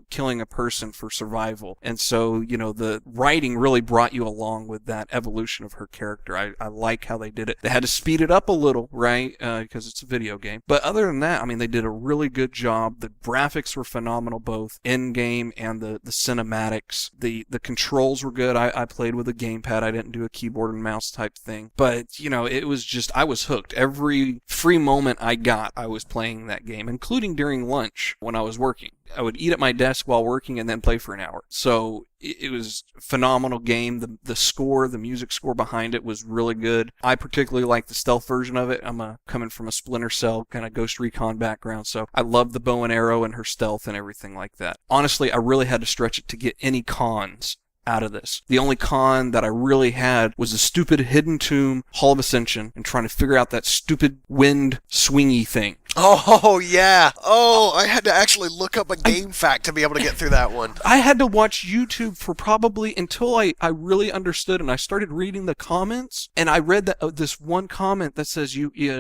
killing a person for survival. And so the writing really brought you along with that evolution of her character. I like how they did it. They had to speed it up a little, right, because it's a video game, but other than that, I mean, they did a really good job. The graphics were phenomenal, both in game and the cinematics. The controls were good. I played with a gamepad. I didn't do a keyboard and mouse type thing, but it was just, I was hooked. Every free moment I got, I was playing that game, including during lunch when I was working. I would eat at my desk while working and then play for an hour. So it was a phenomenal game. The score, the music score behind it was really good. I particularly like the stealth version of it. I'm coming from a Splinter Cell kind of Ghost Recon background, so I love the bow and arrow and her stealth and everything like that. Honestly, I really had to stretch it to get any cons out of this. The only con that I really had was the stupid Hidden Tomb Hall of Ascension and trying to figure out that stupid wind swingy thing. Oh, yeah. Oh, I had to actually look up a game fact to be able to get through that one. I had to watch YouTube for probably until I really understood, and I started reading the comments, and I read this one comment that says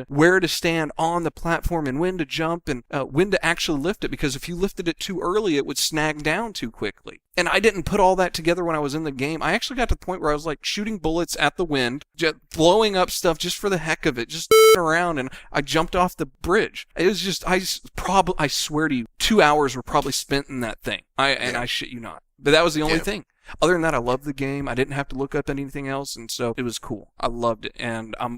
where to stand on the platform and when to jump and when to actually lift it, because if you lifted it too early, it would snag down too quickly. And I didn't put all that together when I was in the game. I actually got to the point where I was like shooting bullets at the wind, just blowing up stuff just for the heck of it, just around, and I jumped off the bridge. It was just, I swear to you, 2 hours were probably spent in that thing. I shit you not. But that was the only thing. Other than that, I loved the game. I didn't have to look up anything else, and so it was cool. I loved it, and I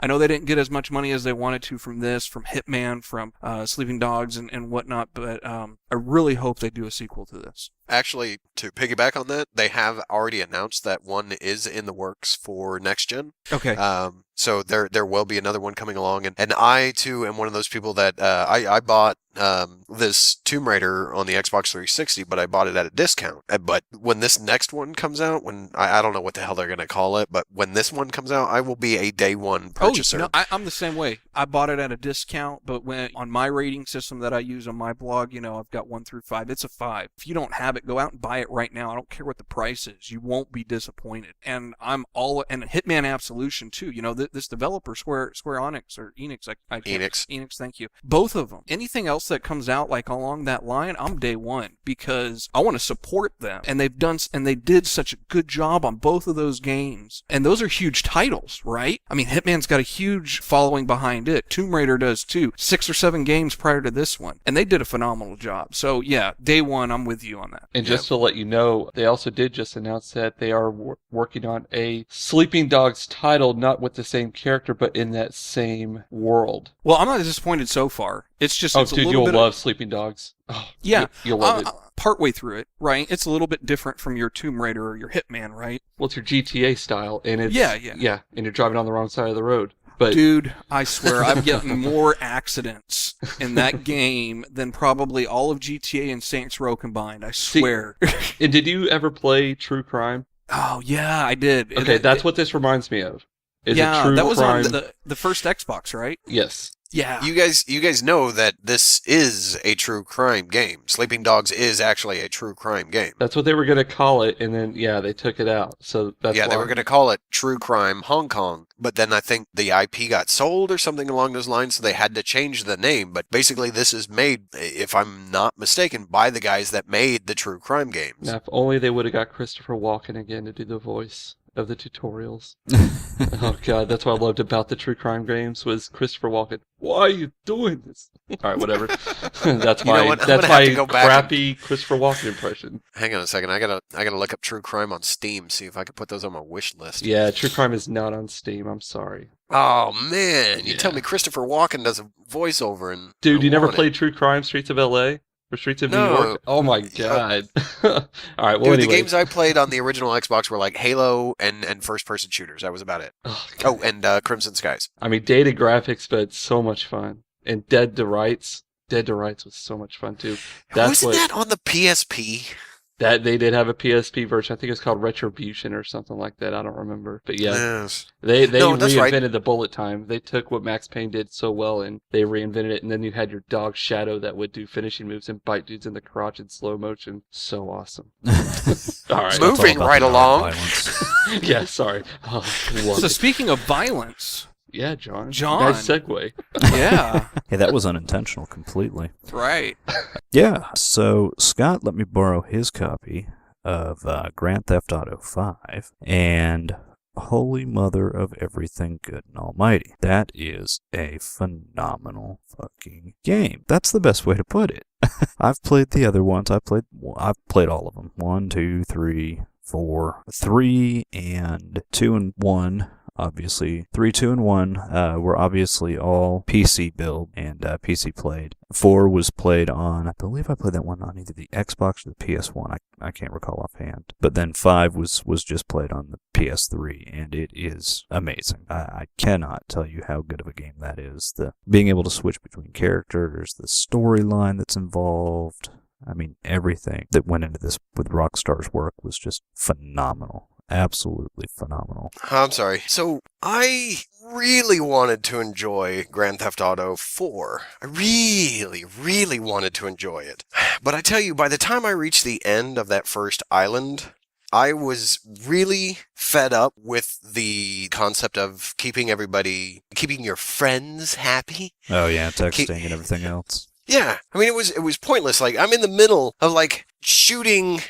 know they didn't get as much money as they wanted to from this, from Hitman, from Sleeping Dogs and whatnot, but I really hope they do a sequel to this. Actually, to piggyback on that, they have already announced that one is in the works for next gen. Okay. So there will be another one coming along, and I too am one of those people that I bought this Tomb Raider on the Xbox 360, but I bought it at a discount. But when this next one comes out, when I don't know what the hell they're gonna call it, but when this one comes out, I will be a day one purchaser. Oh, no, I'm the same way. I bought it at a discount, but when on my rating system that I use on my blog, I've got 1 through 5. It's a 5. If you don't have it, go out and buy it right now. I don't care what the price is. You won't be disappointed. And and Hitman Absolution too. This developer, Square Enix or Enix. Enix, thank you. Both of them. Anything else that comes out like along that line, I'm day one, because I want to support them. And they did such a good job on both of those games. And those are huge titles, right? I mean, Hitman's got a huge following behind it. Tomb Raider does too. 6 or 7 games prior to this one. And they did a phenomenal job. So yeah, day one, I'm with you on that. And just to let you know, they also did just announce that they are working on a Sleeping Dogs title, not with the same character, but in that same world. Well, I'm not disappointed so far. It's just, oh, dude, you'll love Sleeping Dogs. Oh, yeah. You'll love it. Partway through it, right? It's a little bit different from your Tomb Raider or your Hitman, right? Well, it's your GTA style, and it's... Yeah, and you're driving on the wrong side of the road. But dude, I swear, I'm getting more accidents in that game than probably all of GTA and Saints Row combined. I swear. And did you ever play True Crime? Oh, yeah, I did. Okay, that's what this reminds me of. That was on the first Xbox, right? Yes. Yeah. You guys know that this is a true crime game. Sleeping Dogs is actually a true crime game. That's what they were going to call it, and then, they took it out. So that's why. They were going to call it True Crime Hong Kong, but then I think the IP got sold or something along those lines, so they had to change the name. But basically, this is made, if I'm not mistaken, by the guys that made the true crime games. Now, if only they would have got Christopher Walken again to do the voice. of the tutorials. Oh god, that's what I loved about the true crime games was Christopher Walken. Why are you doing this? All right, whatever. That's my crappy Christopher Walken impression. Hang on a second. I gotta look up true crime on Steam, see if I can put those on my wish list. Yeah, true crime is not on Steam. I'm sorry. Oh man, you tell me Christopher Walken does a voiceover and dude, you never played True Crime Streets of LA? Or Streets of New York? Oh my god. All right, well, dude, anyway. The games I played on the original Xbox were like Halo and first-person shooters. That was about it. Oh, and Crimson Skies. I mean, dated graphics, but it's so much fun. And Dead to Rights. Dead to Rights was so much fun, too. Wasn't that on the PSP? That they did have a PSP version. I think it's called Retribution or something like that. I don't remember. But yeah, yes. they reinvented the bullet time. They took what Max Payne did so well and they reinvented it. And then you had your dog Shadow that would do finishing moves and bite dudes in the crotch in slow motion. So awesome. All right. Moving right along. Yeah, sorry. Oh, so speaking of violence... Yeah, John. Nice segue. Yeah. Hey, that was unintentional completely. Right. Yeah, so Scott let me borrow his copy of Grand Theft Auto 5, and holy mother of everything good and almighty, that is a phenomenal fucking game. That's the best way to put it. I've played the other ones. I've played all of them. 1, 2, 3, 4, 3, and 2 and 1. Obviously, 3, 2, and 1 were obviously all PC build and PC played. 4 was played on, I believe I played that one on either the Xbox or the PS1. I can't recall offhand. But then 5 was just played on the PS3, and it is amazing. I cannot tell you how good of a game that is. The being able to switch between characters, the storyline that's involved. I mean, everything that went into this with Rockstar's work was just phenomenal. Absolutely phenomenal. I'm sorry. So, I really wanted to enjoy Grand Theft Auto 4. I really, really wanted to enjoy it. But I tell you, by the time I reached the end of that first island, I was really fed up with the concept of keeping your friends happy. Oh yeah, texting and everything else. Yeah, I mean, it was pointless. Like, I'm in the middle of, like, shooting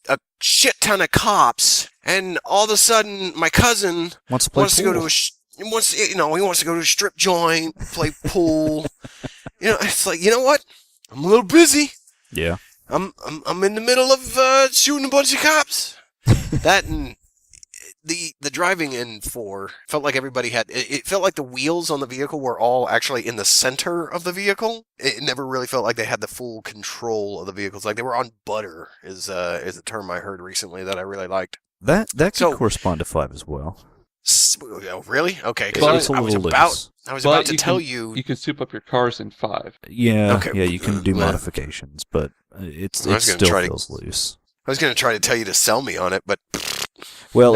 a shit ton of cops, and all of a sudden, my cousin wants to go to he wants to go to a strip joint, play pool. It's like, you know what? I'm a little busy. Yeah. I'm in the middle of shooting a bunch of cops. That and the driving in 4 felt like everybody had... It felt like the wheels on the vehicle were all actually in the center of the vehicle. It never really felt like they had the full control of the vehicles. Like they were on butter is a term I heard recently that I really liked. That could correspond to 5 as well. Oh, really? Okay. But it's a little loose. I was about to tell you... You can soup up your cars in 5. Yeah, okay. Yeah, you can do modifications, but it still feels loose. I was going to try to tell you to sell me on it, but... Well,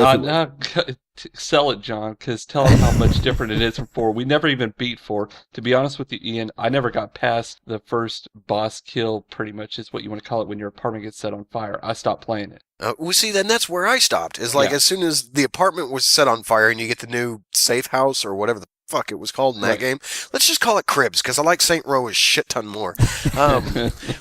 sell it, John, because tell them how much different it is from 4. We never even beat 4. To be honest with you, Ian, I never got past the first boss kill, pretty much is what you want to call it, when your apartment gets set on fire. I stopped playing it. Well, see, then that's where I stopped. Is like, as soon as the apartment was set on fire and you get the new safe house or whatever the fuck it was called in that game. Let's just call it cribs, because I like St. Row a shit ton more.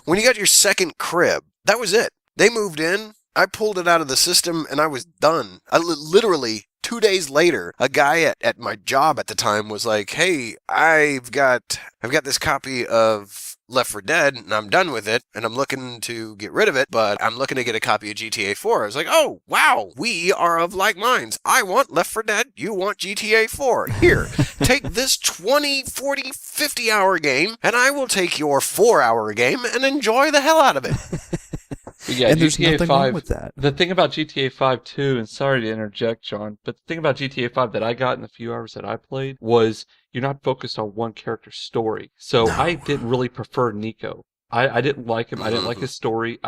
When you got your second crib, that was it. They moved in. I pulled it out of the system and I was done. Literally 2 days later, a guy at my job at the time was like, "Hey, I've got this copy of Left 4 Dead and I'm done with it and I'm looking to get rid of it, but I'm looking to get a copy of GTA 4. I was like, "Oh, wow, we are of like minds. I want Left 4 Dead, you want GTA 4. Here, take this 20, 40, 50 hour game and I will take your 4-hour game and enjoy the hell out of it." Yeah, and GTA there's nothing 5, wrong with that. The thing about GTA 5 too, and sorry to interject, John, but the thing about GTA 5 that I got in the few hours that I played was you're not focused on one character's story. So I didn't really prefer Nico. I didn't like him. I didn't like his story.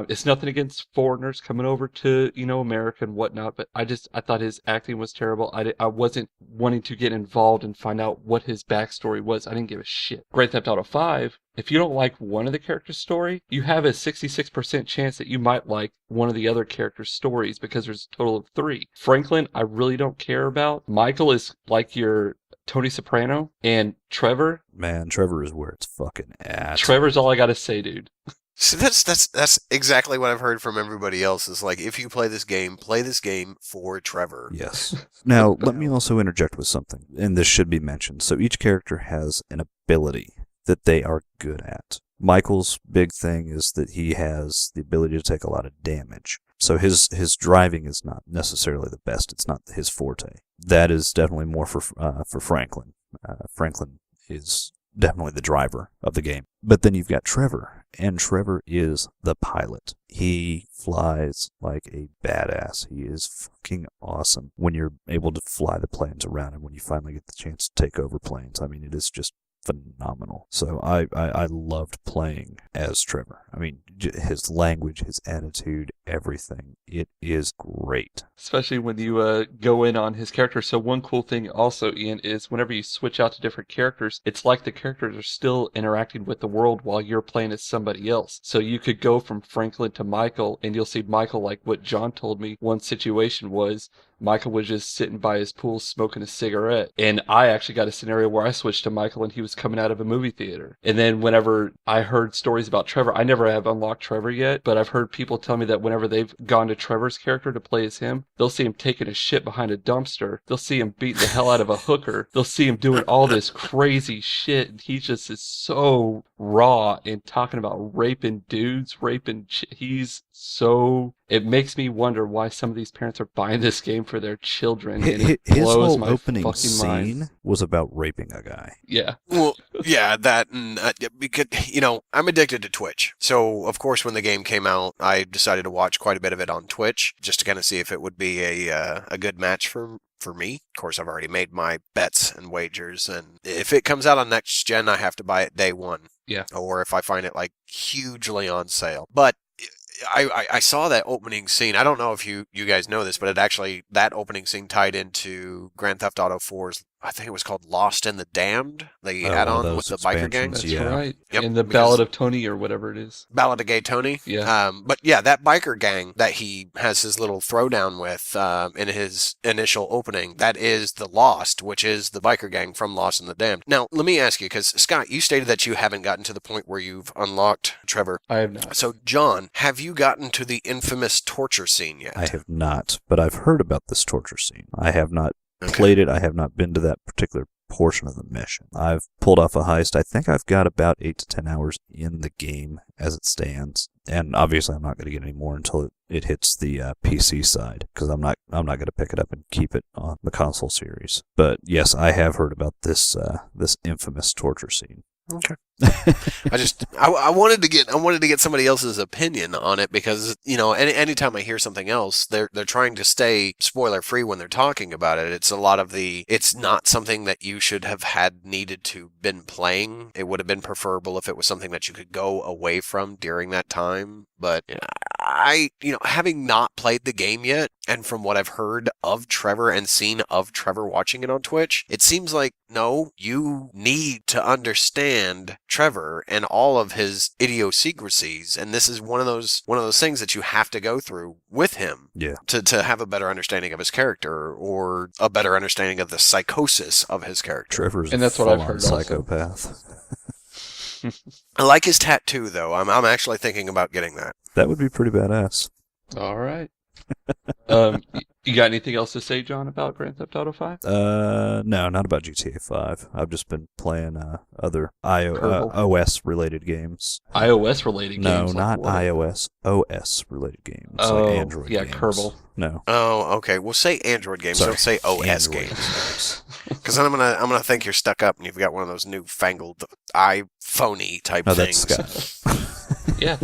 It's nothing against foreigners coming over to America and whatnot, but I thought his acting was terrible. I wasn't wanting to get involved and find out what his backstory was. I didn't give a shit. Grand Theft Auto 5. If you don't like one of the characters' story, you have a 66% chance that you might like one of the other characters' stories because there's a total of 3. Franklin, I really don't care about. Michael is like your Tony Soprano, and Trevor. Man, Trevor is where it's fucking at. Trevor's all I gotta say, dude. So that's exactly what I've heard from everybody else. Is like, if you play this game for Trevor. Yes. Now, let me also interject with something, and this should be mentioned. So each character has an ability that they are good at. Michael's big thing is that he has the ability to take a lot of damage. So his driving is not necessarily the best. It's not his forte. That is definitely more for Franklin. Franklin is definitely the driver of the game. But then you've got Trevor, and Trevor is the pilot. He flies like a badass. He is fucking awesome when you're able to fly the planes around and when you finally get the chance to take over planes. I mean, it is just phenomenal. So I loved playing as Trevor. I mean, his language, his attitude, everything. It is great. Especially when you go in on his character. So one cool thing also, Ian, is whenever you switch out to different characters, it's like the characters are still interacting with the world while you're playing as somebody else. So you could go from Franklin to Michael, and you'll see Michael, like what John told me one situation was, Michael was just sitting by his pool smoking a cigarette. And I actually got a scenario where I switched to Michael and he was coming out of a movie theater. And then whenever I heard stories about Trevor, I never have unlocked Trevor yet, but I've heard people tell me that whenever they've gone to Trevor's character to play as him, they'll see him taking a shit behind a dumpster. They'll see him beating the hell out of a hooker. They'll see him doing all this crazy shit. And he just is so raw and talking about raping dudes, he's so... It makes me wonder why some of these parents are buying this game for their children. And it His blows whole my opening fucking scene mind. was about raping a guy. Yeah. Well, yeah, that, and because, I'm addicted to Twitch. So, of course, when the game came out, I decided to watch quite a bit of it on Twitch, just to kind of see if it would be a good match for me. Of course, I've already made my bets and wagers, and if it comes out on next gen, I have to buy it day one. Yeah. Or if I find it, like, hugely on sale. But I saw that opening scene. I don't know if you guys know this, but that opening scene tied into Grand Theft Auto 4's, I think it was called Lost in the Damned, the add-on with the biker gang. That's Yeah. right. Yep, And the Ballad of Tony or whatever it is. Ballad of Gay Tony. Yeah. But yeah, that biker gang that he has his little throwdown with in his initial opening, that is the Lost, which is the biker gang from Lost in the Damned. Now, let me ask you, because Scott, you stated that you haven't gotten to the point where you've unlocked Trevor. I have not. So, John, have you gotten to the infamous torture scene yet? I have not, but I've heard about this torture scene. I have not played it. I have not been to that particular portion of the mission. I've pulled off a heist. I think I've got about 8 to 10 hours in the game as it stands. And obviously I'm not going to get any more until it hits the PC side, because I'm not going to pick it up and keep it on the console series. But yes, I have heard about this infamous torture scene. Okay. I wanted to get somebody else's opinion on it, because anytime I hear something else, they're trying to stay spoiler free when they're talking about it. It's not something that you should have needed to been playing. It would have been preferable if it was something that you could go away from during that time. But having not played the game yet, and from what I've heard of Trevor and seen of Trevor watching it on Twitch, it seems like, no, you need to understand Trevor and all of his idiosyncrasies, and this is one of those things that you have to go through with him, to have a better understanding of his character, or a better understanding of the psychosis of his character. Trevor's and that's what I've heard. Psychopath. I like his tattoo, though. I'm actually thinking about getting that. That would be pretty badass. All right. You got anything else to say, John, about Grand Theft Auto 5? No, not about GTA 5. I've just been playing other OS-related games. iOS-related No, games? not what? iOS. OS-related games. Oh, like Android yeah, games. Kerbal. No. Oh, okay. Well, say Android games. Sorry. Don't say OS Android games. Because then I'm gonna think you're stuck up and you've got one of those newfangled iPhone-y type No, things. that's Scott. Yeah.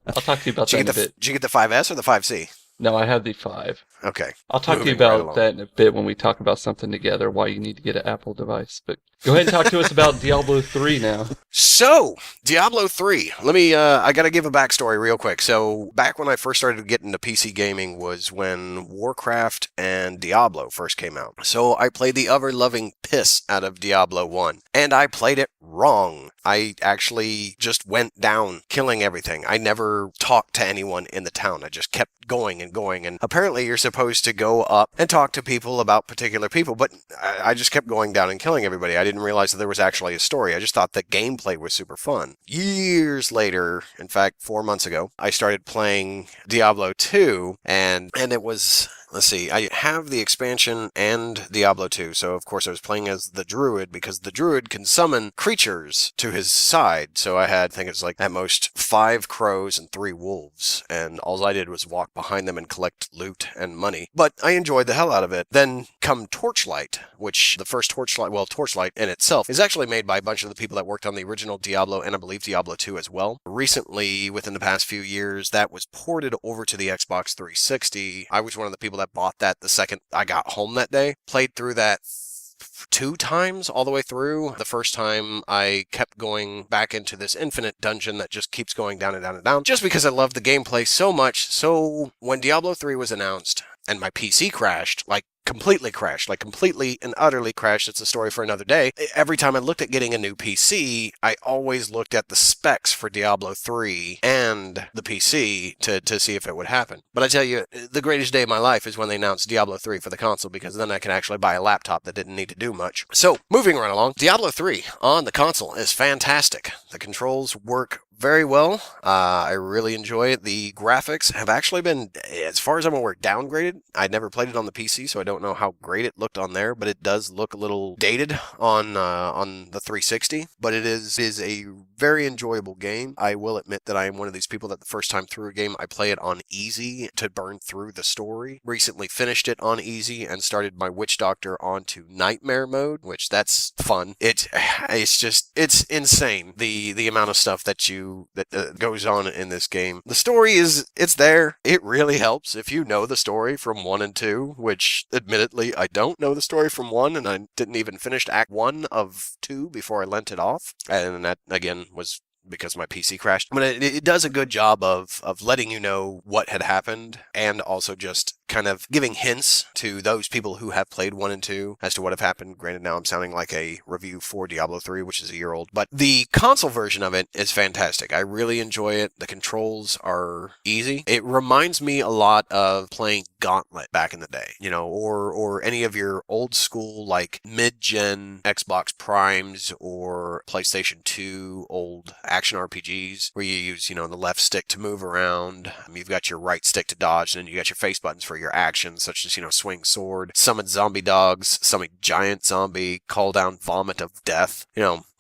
I'll talk to you about that in a bit. Did you get the 5S or the 5C? No, I have the 5. Okay. I'll talk to you Moving right about along. that in a bit when we talk about something together, why you need to get an Apple device. But go ahead and talk to us about Diablo 3 now. So, Diablo 3. Let me, I gotta give a backstory real quick. So, back when I first started getting into PC gaming was when Warcraft and Diablo first came out. So, I played the ever-loving piss out of Diablo 1. And I played it wrong. I actually just went down, killing everything. I never talked to anyone in the town. I just kept going and going. And apparently you're supposed to go up and talk to people about particular people, but I just kept going down and killing everybody. I didn't realize that there was actually a story. I just thought the gameplay gameplay was super fun. Years later, in fact 4 months ago, I started playing Diablo 2, and it was... Let's see, I have the expansion and Diablo 2, so of course I was playing as the druid, because the druid can summon creatures to his side, so I had, I think it's like at most 5 crows and 3 wolves, and all I did was walk behind them and collect loot and money, but I enjoyed the hell out of it. Then come Torchlight, which the first Torchlight in itself is actually made by a bunch of the people that worked on the original Diablo, and I believe Diablo 2 as well. Recently, within the past few years, that was ported over to the Xbox 360. I was one of the people that bought that the second I got home that day. Played through that 2 times all the way through. The first time I kept going back into this infinite dungeon that just keeps going down and down and down, just because I love the gameplay so much. So when Diablo 3 was announced and my PC crashed, completely and utterly crashed. It's a story for another day. Every time I looked at getting a new PC, I always looked at the specs for Diablo 3 and the PC to see if it would happen. But I tell you, the greatest day of my life is when they announced Diablo 3 for the console, because then I can actually buy a laptop that didn't need to do much. So, moving right along, Diablo 3 on the console is fantastic. The controls work very well. I really enjoy it. The graphics have actually been, as far as I'm aware, downgraded. I'd never played it on the PC, so I don't know how great it looked on there, but it does look a little dated on the 360. But it is a very enjoyable game. I will admit that I am one of these people that the first time through a game, I play it on easy to burn through the story. Recently finished it on easy and started my Witch Doctor onto Nightmare mode, which that's fun. It's insane, the amount of stuff that goes on in this game. The story it's there. It really helps if you know the story from 1 and 2, which admittedly I don't know the story from 1, and I didn't even finish Act 1 of 2 before I lent it off. And that, again, was because my PC crashed. But it does a good job of letting you know what had happened, and also just kind of giving hints to those people who have played 1 and 2 as to what have happened. Granted, now I'm sounding like a review for Diablo 3, which is a year old, but the console version of it is fantastic. I really enjoy it. The controls are easy. It reminds me a lot of playing Gauntlet back in the day, or any of your old school, like mid-gen Xbox Primes or PlayStation 2 old action RPGs, where you use, the left stick to move around. You've got your right stick to dodge, and then you got your face buttons for your actions, such as, swing sword, summon zombie dogs, summon giant zombie, call down vomit of death,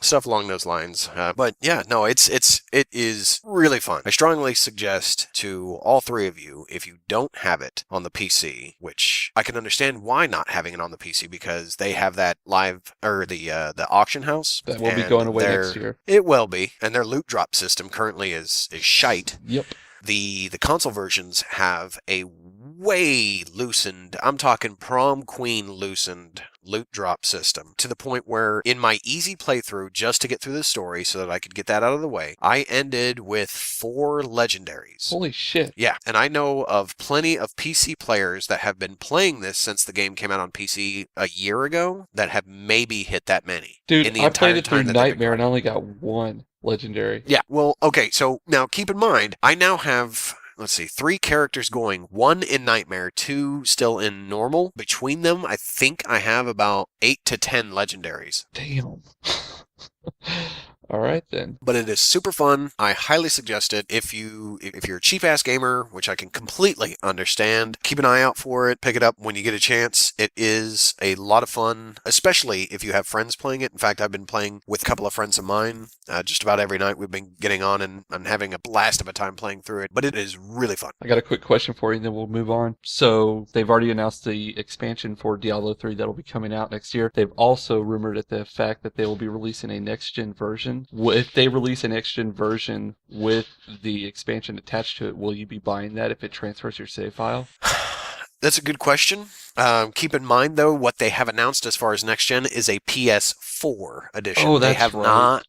stuff along those lines. But yeah, no, it is really fun. I strongly suggest to all 3 of you, if you don't have it on the PC, which I can understand why not having it on the PC, because they have that live, or the auction house. That will be going away next year. It will be, and their loot drop system currently is shite. Yep. The console versions have a way loosened, I'm talking prom queen loosened loot drop system, to the point where in my easy playthrough, just to get through the story so that I could get that out of the way, I ended with 4 legendaries. Holy shit. Yeah, and I know of plenty of PC players that have been playing this since the game came out on PC a year ago that have maybe hit that many. Dude, I played it through Nightmare and I only got 1 legendary. Yeah, well, okay, so now keep in mind, I now have, 3 characters going, 1 in Nightmare, 2 still in normal. Between them, I think I have about 8 to 10 legendaries. Damn. All right then. But it is super fun. I highly suggest it. If you're a cheap ass gamer, which I can completely understand, keep an eye out for it. Pick it up when you get a chance. It is a lot of fun, especially if you have friends playing it. In fact, I've been playing with a couple of friends of mine. Just about every night we've been getting on and having a blast of a time playing through it. But it is really fun. I got a quick question for you, and then we'll move on. So they've already announced the expansion for Diablo 3 that'll be coming out next year. They've also rumored at the fact that they will be releasing a next-gen version. If they release a next-gen version with the expansion attached to it, will you be buying that if it transfers your save file? That's a good question. Keep in mind, though, what they have announced as far as next-gen is a PS4 edition. Oh, that's right.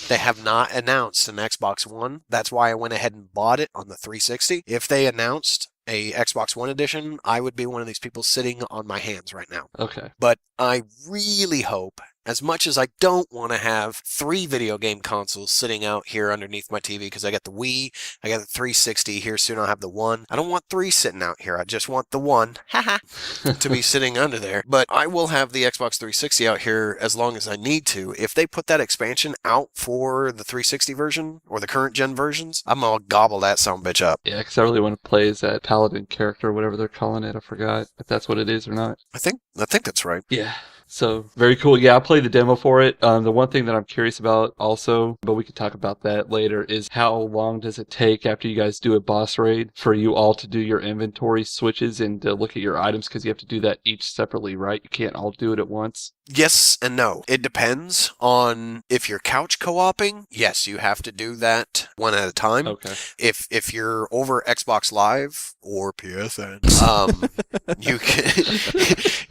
They have not announced an Xbox One. That's why I went ahead and bought it on the 360. If they announced a Xbox One edition, I would be one of these people sitting on my hands right now. Okay. But I really hope As much as I don't want to have 3 video game consoles sitting out here underneath my TV, because I got the Wii, I got the 360, here soon I'll have the one. I don't want 3 sitting out here. I just want the one, to be sitting under there. But I will have the Xbox 360 out here as long as I need to. If they put that expansion out for the 360 version, or the current gen versions, I'm gonna gobble that sumbitch up. Yeah, because I really want to play as that paladin character, or whatever they're calling it. I forgot if that's what it is or not. I think that's right. Yeah. So, very cool. Yeah, I played the demo for it. The one thing that I'm curious about also, but we can talk about that later, is how long does it take after you guys do a boss raid for you all to do your inventory switches and to look at your items, because you have to do that each separately, right? You can't all do it at once. Yes and no. It depends on if you're couch co-oping. Yes, you have to do that one at a time. Okay. If you're over Xbox Live or PSN, you can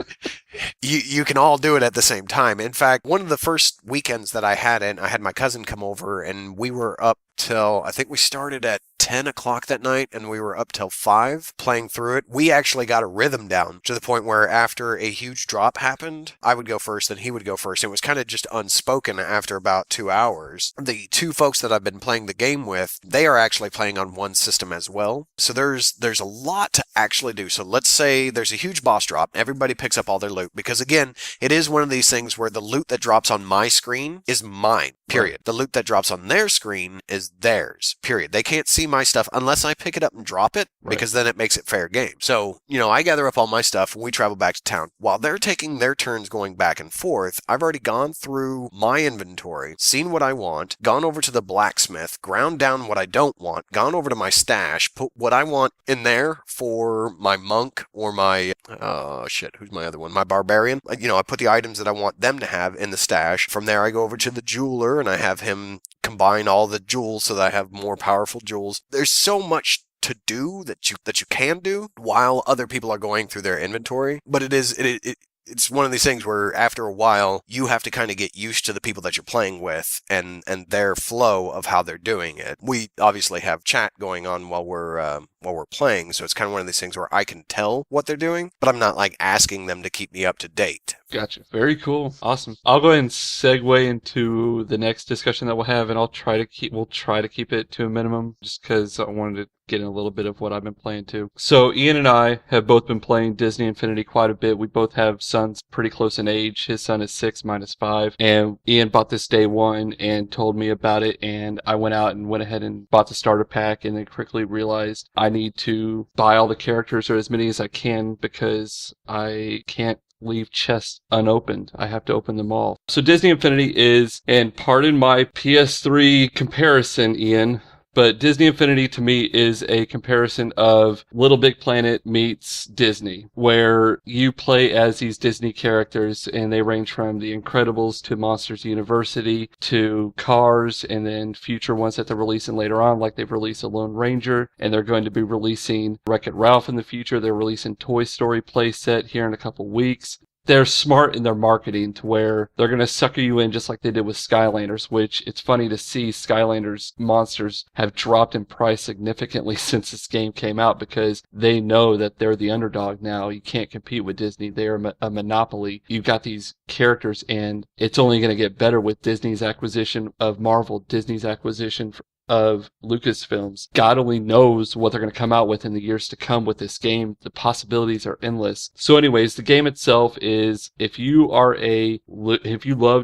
you can all do it at the same time. In fact, one of the first weekends that I had it, I had my cousin come over, and we were up till, I think we started at 10 o'clock that night, and we were up till 5 playing through it. We actually got a rhythm down to the point where after a huge drop happened, I would go first and he would go first. It was kind of just unspoken after about 2 hours. The 2 folks that I've been playing the game with, they are actually playing on one system as well. So there's a lot to actually do. So let's say there's a huge boss drop. Everybody picks up all their loot, because again, it is one of these things where the loot that drops on my screen is mine, period. Right. The loot that drops on their screen is theirs, period. They can't see my stuff unless I pick it up and drop it, right, because then it makes it fair game. So, I gather up all my stuff and we travel back to town. While they're taking their turns going back and forth, I've already gone through my inventory, seen what I want, gone over to the blacksmith, ground down what I don't want, gone over to my stash, put what I want in there for my monk or my, who's my other one? My barbarian. I put the items that I want them to have in the stash. From there, I go over to the jeweler and I have him combine all the jewels so that I have more powerful jewels. There's so much to do that you can do while other people are going through their inventory, but it's one of these things where after a while you have to kind of get used to the people that you're playing with and their flow of how they're doing it. We obviously have chat going on while we're playing, so it's kind of one of these things where I can tell what they're doing, but I'm not like asking them to keep me up to date. Gotcha. Very cool. Awesome. I'll go ahead and segue into the next discussion that we'll have, and we'll try to keep it to a minimum, just because I wanted to get in a little bit of what I've been playing too. So Ian and I have both been playing Disney Infinity quite a bit. We both have sons pretty close in age. His son is 6, mine is 5. And Ian bought this day one and told me about it, and I went out and went ahead and bought the starter pack, and then quickly realized I need to buy all the characters, or as many as I can, because I can't leave chests unopened. I have to open them all. So Disney Infinity is, and pardon my PS3 comparison, Ian, but Disney Infinity to me is a comparison of Little Big Planet meets Disney, where you play as these Disney characters, and they range from The Incredibles to Monsters University to Cars, and then future ones that they're releasing later on, like they've released a Lone Ranger, and they're going to be releasing Wreck-It Ralph in the future. They're releasing Toy Story playset here in a couple weeks. They're smart in their marketing to where they're going to sucker you in just like they did with Skylanders, which it's funny to see Skylanders monsters have dropped in price significantly since this game came out, because they know that they're the underdog now. You can't compete with Disney. They're a monopoly. You've got these characters, and it's only going to get better with Disney's acquisition of Marvel, Disney's acquisition of Lucasfilms. God only knows what they're going to come out with in the years to come with this game. The possibilities are endless. So anyways, the game itself is, if you love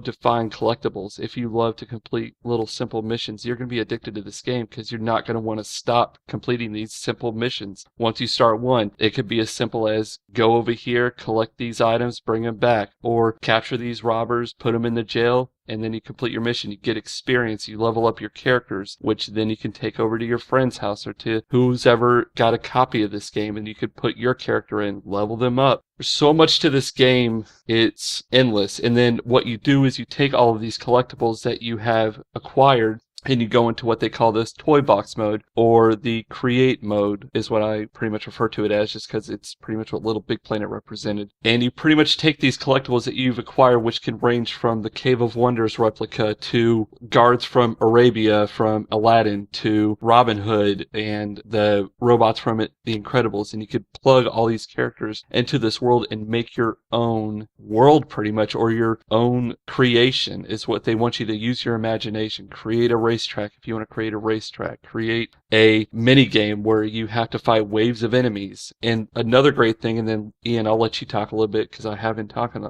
to find collectibles, if you love to complete little simple missions, you're going to be addicted to this game, because you're not going to want to stop completing these simple missions. Once you start one, it could be as simple as go over here, collect these items, bring them back, or capture these robbers, put them in the jail, and then you complete your mission. You get experience, you level up your characters, which then you can take over to your friend's house or to who's ever got a copy of this game, and you could put your character in, level them up. There's so much to this game, it's endless. And then what you do is you take all of these collectibles that you have acquired, and you go into what they call this toy box mode, or the create mode is what I pretty much refer to it as, just because it's pretty much what Little Big Planet represented. And you pretty much take these collectibles that you've acquired, which can range from the Cave of Wonders replica to guards from Arabia, from Aladdin, to Robin Hood and the robots from it, The Incredibles, and you could plug all these characters into this world and make your own world pretty much, or your own creation is what they want you to use your imagination. Create a racetrack if you want to create a racetrack. Create a mini game where you have to fight waves of enemies. And another great thing, and then Ian, I'll let you talk a little bit because I have been talking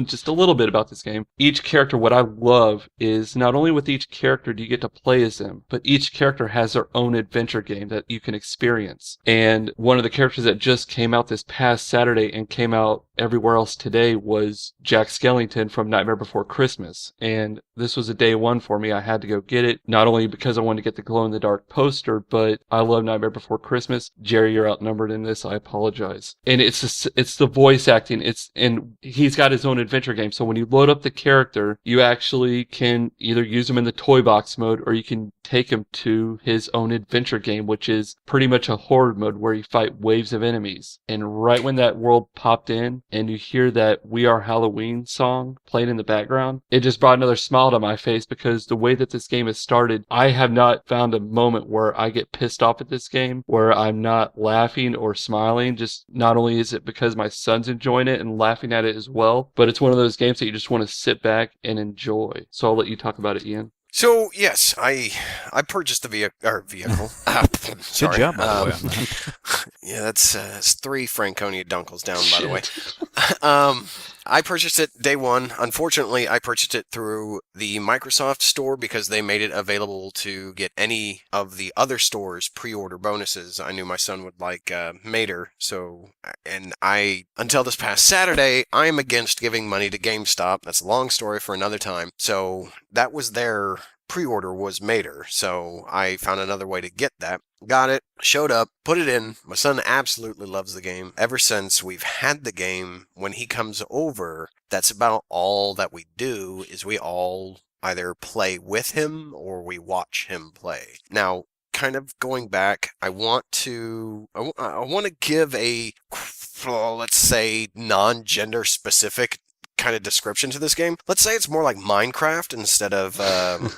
just a little bit about this game. Each character, what I love is not only with each character do you get to play as them, but each character has their own adventure game that you can experience. And one of the characters that just came out this past Saturday and came out everywhere else today was Jack Skellington from Nightmare Before Christmas. And this was a day one for me. I had to go get it, not only because I wanted to get the glow-in-the-dark poster, but I love Nightmare Before Christmas. Jerry, you're outnumbered in this. I apologize. And it's the voice acting. And he's got his own adventure game. So when you load up the character, you actually can either use him in the toy box mode, or you can take him to his own adventure game, which is pretty much a horror mode where you fight waves of enemies. And right when that world popped in and you hear that We Are Halloween song playing in the background, it just brought another smile to my face, because the way that this game has started, I have not found a moment where I get pissed off at this game where I'm not laughing or smiling. Just not only is it because my son's enjoying it and laughing at it as well, but it's one of those games that you just want to sit back and enjoy. So I'll let you talk about it, Ian. So yes, I purchased the vehicle. Sorry. Good job, by the way, on that. Yeah, that's 3 Franconia Dunkles down, by the way. I purchased it day one. Unfortunately, I purchased it through the Microsoft store because they made it available to get any of the other stores pre-order bonuses. I knew my son would like Mater, until this past Saturday, I'm against giving money to GameStop. That's a long story for another time. So that was their pre-order, was Mater. So I found another way to get that. Got it, showed up, put it in. My son absolutely loves the game. Ever since we've had the game, when he comes over, that's about all that we do, is we all either play with him or we watch him play. Now, kind of going back, I want to give a, let's say, non-gender specific kind of description to this game. Let's say it's more like Minecraft instead of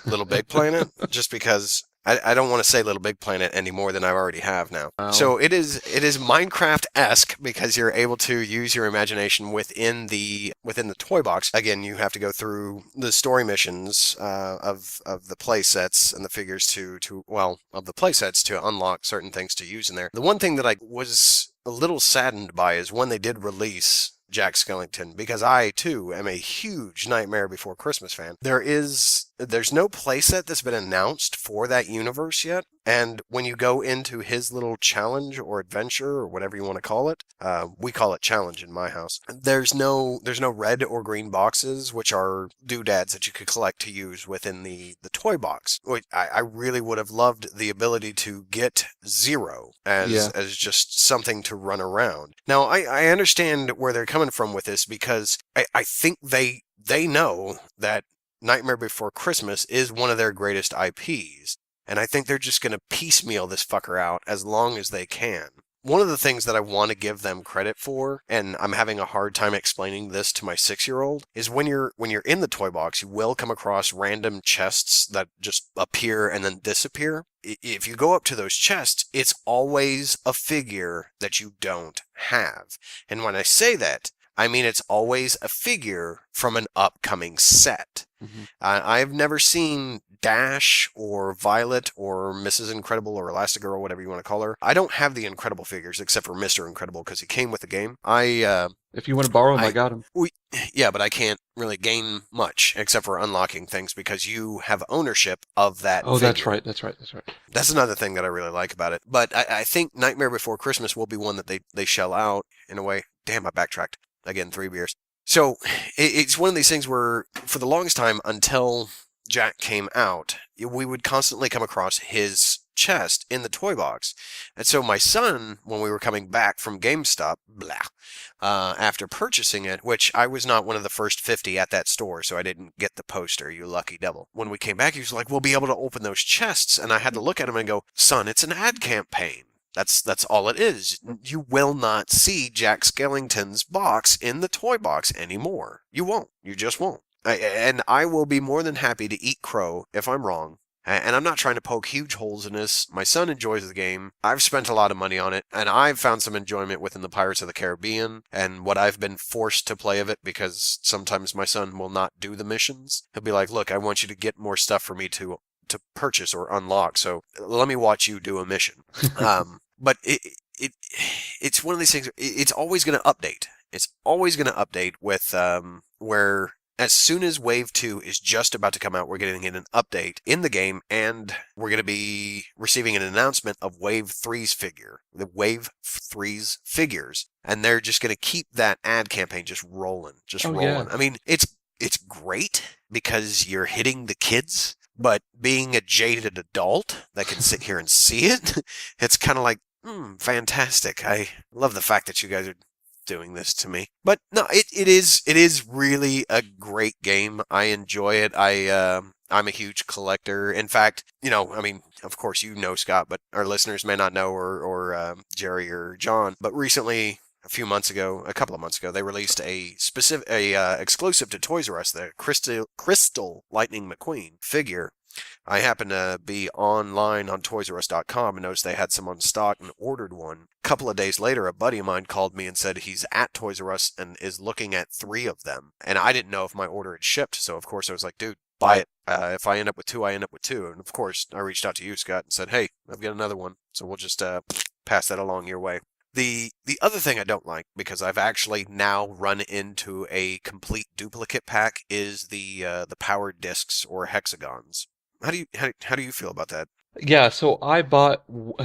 Little Big Planet, just because I don't want to say Little Big Planet any more than I already have now. Wow. So it is Minecraft-esque because you're able to use your imagination within the toy box. Again, you have to go through the story missions of the play sets and the figures of the play sets to unlock certain things to use in there. The one thing that I was a little saddened by is when they did release Jack Skellington, because I too am a huge Nightmare Before Christmas fan. There's no playset that's been announced for that universe yet, and when you go into his little challenge or adventure or whatever you want to call it, we call it challenge in my house. There's no red or green boxes, which are doodads that you could collect to use within the toy box. I really would have loved the ability to get Zero as just something to run around. Now I understand where they're coming from with this, because I think they know that Nightmare Before Christmas is one of their greatest IPs, and I think they're just going to piecemeal this fucker out as long as they can. One of the things that I want to give them credit for, and I'm having a hard time explaining this to my 6-year-old, is when you're in the toy box, you will come across random chests that just appear and then disappear. If you go up to those chests, it's always a figure that you don't have. And when I say that, I mean it's always a figure from an upcoming set. Mm-hmm. I've never seen Dash or Violet or Mrs. Incredible or Elastigirl or whatever you want to call her. I don't have the Incredible figures except for Mr. Incredible because he came with the game. If you want to borrow them, I got them. Yeah, but I can't really gain much except for unlocking things because you have ownership of that figure. That's right. That's another thing that I really like about it. But I think Nightmare Before Christmas will be one that they shell out in a way. Damn, I backtracked. Again, 3 beers. So it's one of these things where for the longest time until Jack came out, we would constantly come across his chest in the toy box. And so my son, when we were coming back from GameStop, after purchasing it, which I was not one of the first 50 at that store, so I didn't get the poster, you lucky devil. When we came back, he was like, we'll be able to open those chests. And I had to look at him and go, son, it's an ad campaign. That's all it is. You will not see Jack Skellington's box in the toy box anymore. You won't. You just won't. And I will be more than happy to eat crow if I'm wrong. And I'm not trying to poke huge holes in this. My son enjoys the game. I've spent a lot of money on it, and I've found some enjoyment within the Pirates of the Caribbean and what I've been forced to play of it, because sometimes my son will not do the missions. He'll be like, look, I want you to get more stuff for me to purchase or unlock, so let me watch you do a mission. But it's one of these things, it's always going to update. It's always going to update with where as soon as Wave 2 is just about to come out, we're getting an update in the game, and we're going to be receiving an announcement of Wave 3's figure, the Wave 3's figures, and they're just going to keep that ad campaign just rolling, rolling. Yeah. I mean, it's great because you're hitting the kids, but being a jaded adult that can sit here and see it, it's kind of like, fantastic. I love the fact that you guys are doing this to me. But no, it is really a great game. I enjoy it. I'm a huge collector. In fact, I mean, of course you know, Scott, but our listeners may not know, or Jerry or John, but recently, a couple of months ago, they released a exclusive to Toys R Us, the Crystal Lightning McQueen figure. I happened to be online on ToysRUs.com and noticed they had some on stock and ordered one. A couple of days later, a buddy of mine called me and said he's at Toys R Us and is looking at 3 of them. And I didn't know if my order had shipped, so of course I was like, dude, buy it. If I end up with 2, I end up with 2. And of course, I reached out to you, Scott, and said, hey, I've got another one. So we'll just pass that along your way. The other thing I don't like, because I've actually now run into a complete duplicate pack, is the powered discs or hexagons. How do you feel about that? Yeah, so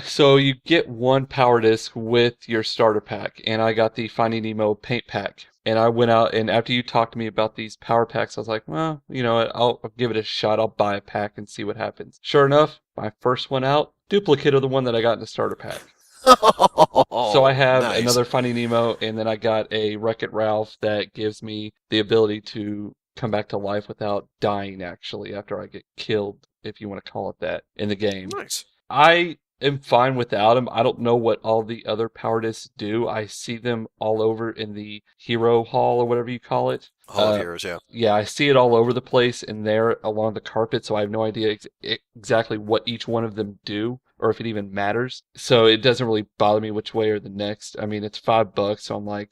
so you get one power disc with your starter pack, and I got the Finding Nemo paint pack. And I went out, and after you talked to me about these power packs, I was like, well, you know what, I'll give it a shot. I'll buy a pack and see what happens. Sure enough, my first one out, duplicate of the one that I got in the starter pack. So I have another Finding Nemo, and then I got a Wreck-It Ralph that gives me the ability to come back to life without dying, actually, after I get killed, if you want to call it that, in the game. Nice. I am fine without them. I don't know what all the other power discs do. I see them all over in the Hero Hall, or whatever you call it. Hall of Heroes, yeah. Yeah, I see it all over the place and there along the carpet, so I have no idea exactly what each one of them do, or if it even matters. So it doesn't really bother me which way or the next. I mean, it's $5, so I'm like,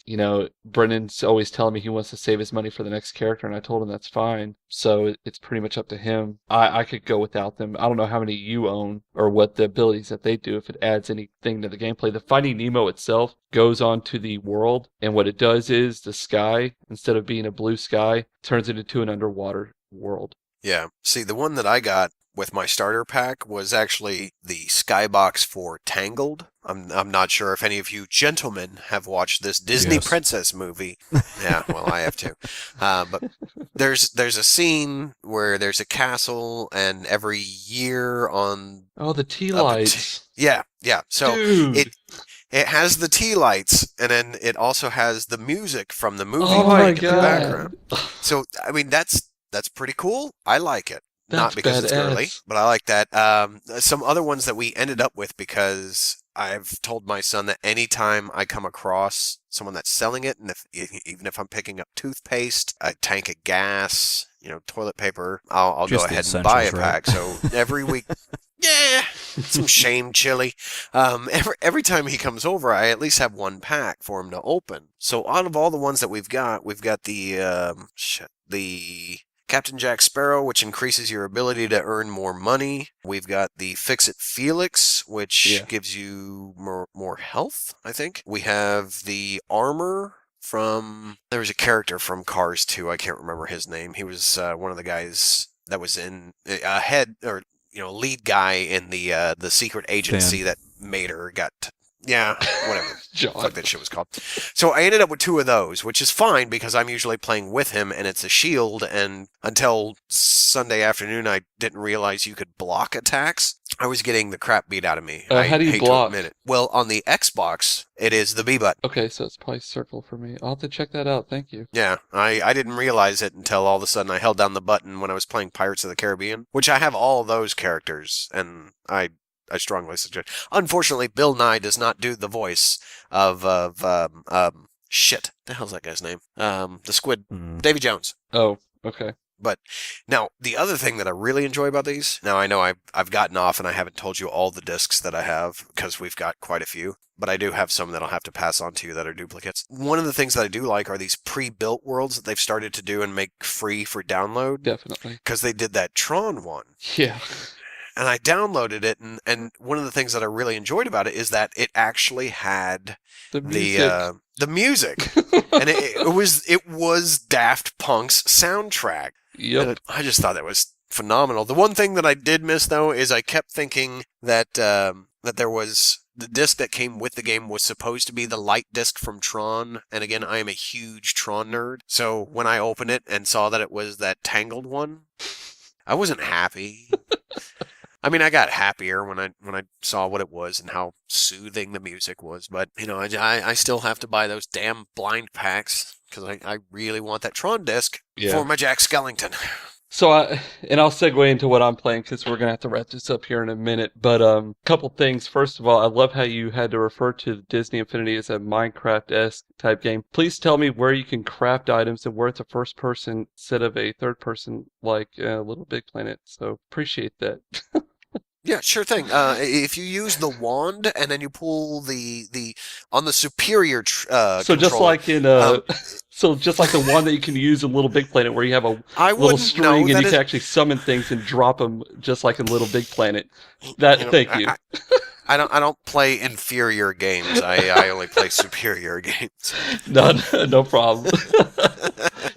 Brendan's always telling me he wants to save his money for the next character, and I told him that's fine. So it's pretty much up to him. I could go without them. I don't know how many you own or what the abilities that they do, if it adds anything to the gameplay. The Finding Nemo itself goes onto the world, and what it does is the sky, instead of being a blue sky, turns it into an underwater world. Yeah. See, the one that I got with my starter pack was actually the skybox for Tangled. I'm not sure if any of you gentlemen have watched this Disney princess movie. Yeah, well, I have too. But there's a scene where there's a castle, and every year on the tea lights. Yeah. So Dude. It has the tea lights, and then it also has the music from the movie in the background. So I mean, that's pretty cool. I like it. Not because it's girly, but I like that. Some other ones that we ended up with, because I've told my son that anytime I come across someone that's selling it, and even if I'm picking up toothpaste, a tank of gas, toilet paper, I'll go ahead and buy a pack. So every week, yeah, some shame chili. Every time he comes over, I at least have one pack for him to open. So out of all the ones that we've got the Captain Jack Sparrow, which increases your ability to earn more money. We've got the Fix-It Felix, which gives you more health, I think. We have the armor there was a character from Cars 2, I can't remember his name. He was one of the guys that was in lead guy in the secret agency that Mater got Yeah, whatever. John. Fuck that shit was called. So I ended up with 2 of those, which is fine because I'm usually playing with him and it's a shield, and until Sunday afternoon I didn't realize you could block attacks. I was getting the crap beat out of me. How do you hate block? to admit it. Well, on the Xbox, it is the B button. Okay, so it's probably circle for me. I'll have to check that out. Thank you. Yeah, I didn't realize it until all of a sudden I held down the button when I was playing Pirates of the Caribbean, which I have all those characters, and I strongly suggest. Unfortunately, Bill Nye does not do the voice of shit. The hell's that guy's name? The Squid. Davy Jones. Oh, okay. But now the other thing that I really enjoy about these. Now I know I've gotten off and I haven't told you all the discs that I have because we've got quite a few. But I do have some that I'll have to pass on to you that are duplicates. One of the things that I do like are these pre-built worlds that they've started to do and make free for download. Definitely. Because they did that Tron one. Yeah. And I downloaded it, and one of the things that I really enjoyed about it is that it actually had the music, and it was Daft Punk's soundtrack. Yep. And I just thought that was phenomenal. The one thing that I did miss though is I kept thinking that there was the disc that came with the game was supposed to be the light disc from Tron, and again I am a huge Tron nerd, so when I opened it and saw that it was that Tangled one, I wasn't happy. I mean, I got happier when I saw what it was and how soothing the music was. But, you know, I still have to buy those damn blind packs because I really want that Tron disc for my Jack Skellington. So I'll segue into what I'm playing because we're going to have to wrap this up here in a minute. But a couple things. First of all, I love how you had to refer to Disney Infinity as a Minecraft-esque type game. Please tell me where you can craft items and where it's a first person instead of a third person like Little Big Planet. So appreciate that. Yeah, sure thing. If you use the wand and then you pull the on the superior so just like in so just like the one that you can use in Little Big Planet, where you have a little string and you can actually summon things and drop them, just like in Little Big Planet. Thank you. I don't play inferior games. I only play superior games. No problem.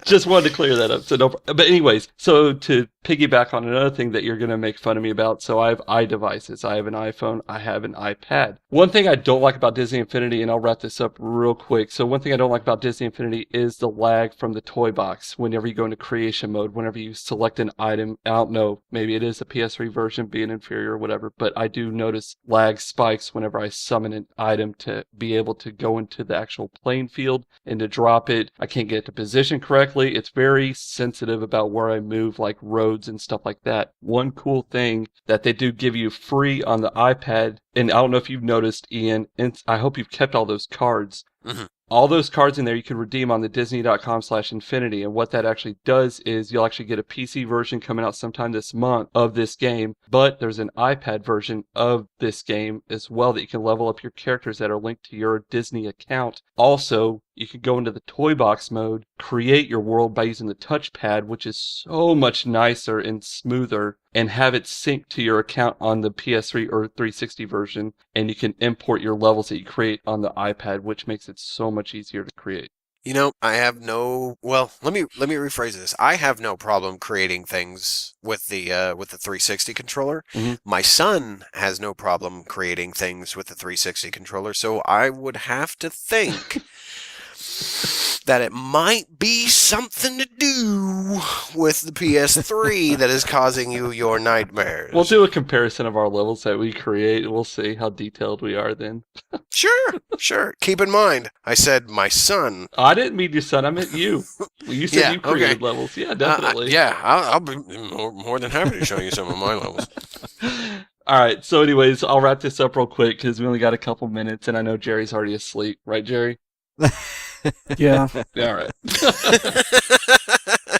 Just wanted to clear that up. So but anyways, so to piggyback on another thing that you're going to make fun of me about, so I have iDevices. I have an iPhone. I have an iPad. One thing I don't like about Disney Infinity, and I'll wrap this up real quick. So one thing I don't like about Disney Infinity is the lag from the toy box whenever you go into creation mode, whenever you select an item. I don't know, maybe it is a PS3 version being inferior or whatever, but I do notice lag spikes whenever I summon an item to be able to go into the actual playing field and to drop it. I can't get it to position correctly. It's very sensitive about where I move, like roads and stuff like that. One cool thing that they do give you free on the iPad, and I don't know if you've noticed, Ian, and I hope you've kept all those cards. Mm-hmm. All those cards in there you can redeem on the Disney.com/Infinity, and what that actually does is you'll actually get a PC version coming out sometime this month of this game, but there's an iPad version of this game as well that you can level up your characters that are linked to your Disney account. Also, you can go into the toy box mode, create your world by using the touchpad, which is so much nicer and smoother, and have it sync to your account on the PS3 or 360 version, and you can import your levels that you create on the iPad, which makes it so much easier to create. You know, I have no. Well, let me rephrase this. I have no problem creating things with the 360 controller. Mm-hmm. My son has no problem creating things with the 360 controller. So I would have to think that it might be something to do with the PS3 that is causing you your nightmares. We'll do a comparison of our levels that we create, and we'll see how detailed we are then. Sure. Keep in mind, I said my son. I didn't mean your son, I meant you. You said you created levels. Yeah, definitely. I'll be more than happy to show you some of my levels. All right, so anyways, I'll wrap this up real quick because we only got a couple minutes, and I know Jerry's already asleep. Right, Jerry? Yeah. All right.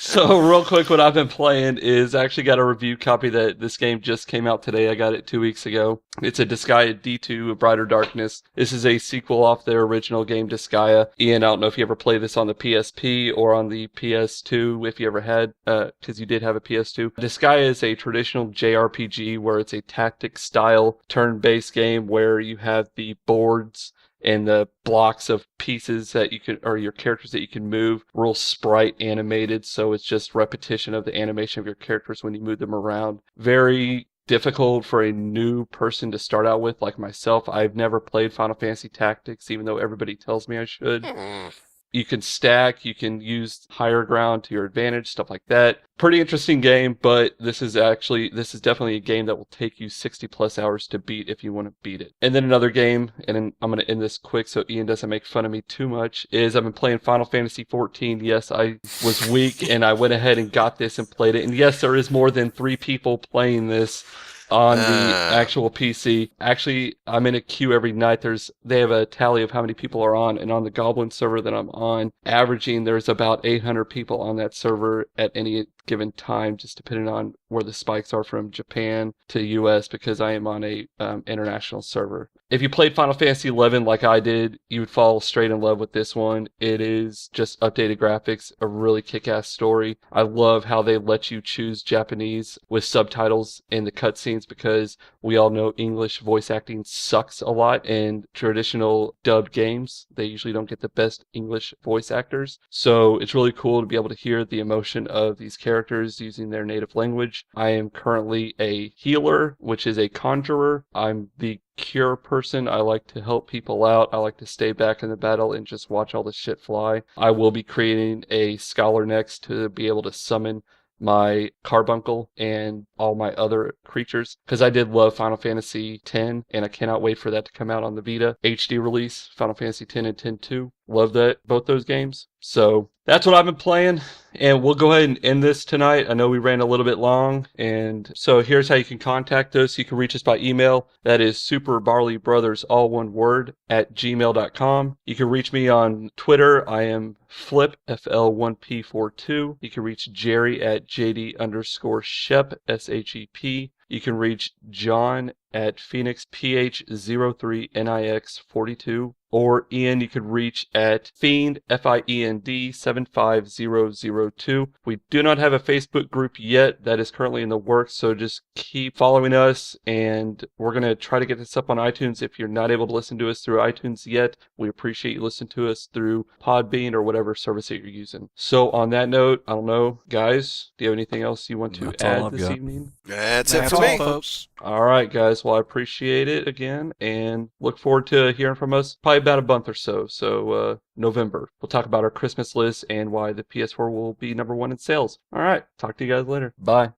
So real quick, what I've been playing is I actually got a review copy that this game just came out today. I got it 2 weeks ago. It's a Disgaea D2, A Brighter Darkness. This is a sequel off their original game, Disgaea. Ian, I don't know if you ever played this on the PSP or on the PS2, if you ever had, because you did have a PS2. Disgaea is a traditional JRPG where it's a tactic-style turn-based game where you have the boards and the blocks of pieces that you can, or your characters that you can move, real sprite animated, so it's just repetition of the animation of your characters when you move them around. Very difficult for a new person to start out with, like myself. I've never played Final Fantasy Tactics, even though everybody tells me I should. You can stack, you can use higher ground to your advantage, stuff like that. Pretty interesting game, but this is definitely a game that will take you 60 plus hours to beat if you want to beat it. And then another game, and then I'm going to end this quick so Ian doesn't make fun of me too much, is I've been playing Final Fantasy 14. Yes, I was weak and I went ahead and got this and played it. And yes, there is more than 3 people playing this on the actual PC. Actually, I'm in a queue every night. They have a tally of how many people are on, and on the Goblin server that I'm on, averaging there's about 800 people on that server at any given time, just depending on where the spikes are from Japan to US, because I am on a international server. If you played Final Fantasy 11 like I did, you would fall straight in love with this one. It is just updated graphics, a really kick-ass story. I love how they let you choose Japanese with subtitles in the cutscenes, because we all know English voice acting sucks a lot in traditional dubbed games. They usually don't get the best English voice actors. So it's really cool to be able to hear the emotion of these characters using their native language. I am currently a healer, which is a conjurer. I'm the cure person. I like to help people out. I like to stay back in the battle and just watch all the shit fly. I will be creating a scholar next to be able to summon my carbuncle and all my other creatures, because I did love Final Fantasy X, and I cannot wait for that to come out on the Vita HD release. Final Fantasy X and X-2. Love both those games. So that's what I've been playing, and we'll go ahead and end this tonight. I know we ran a little bit long, and so here's how you can contact us. You can reach us by email. That is superbarleybrothers, all one word, @gmail.com. You can reach me on Twitter. I am Flip, FL1P42. You can reach Jerry at JD_Shep, SHEP. You can reach John at Phoenix PH03NIX42. Or Ian, you could reach at Fiend, FIEND 75002. We do not have a Facebook group yet. That is currently in the works, so just keep following us, and we're going to try to get this up on iTunes. If you're not able to listen to us through iTunes yet, we appreciate you listening to us through Podbean or whatever service that you're using. So on that note, I don't know, guys, do you have anything else you want to add this evening? That's it for me, folks. All right, guys. Well, I appreciate it again, and look forward to hearing from us probably about a month or so. So November, we'll talk about our Christmas list and why the PS4 will be #1 in sales. All right. Talk to you guys later. Bye.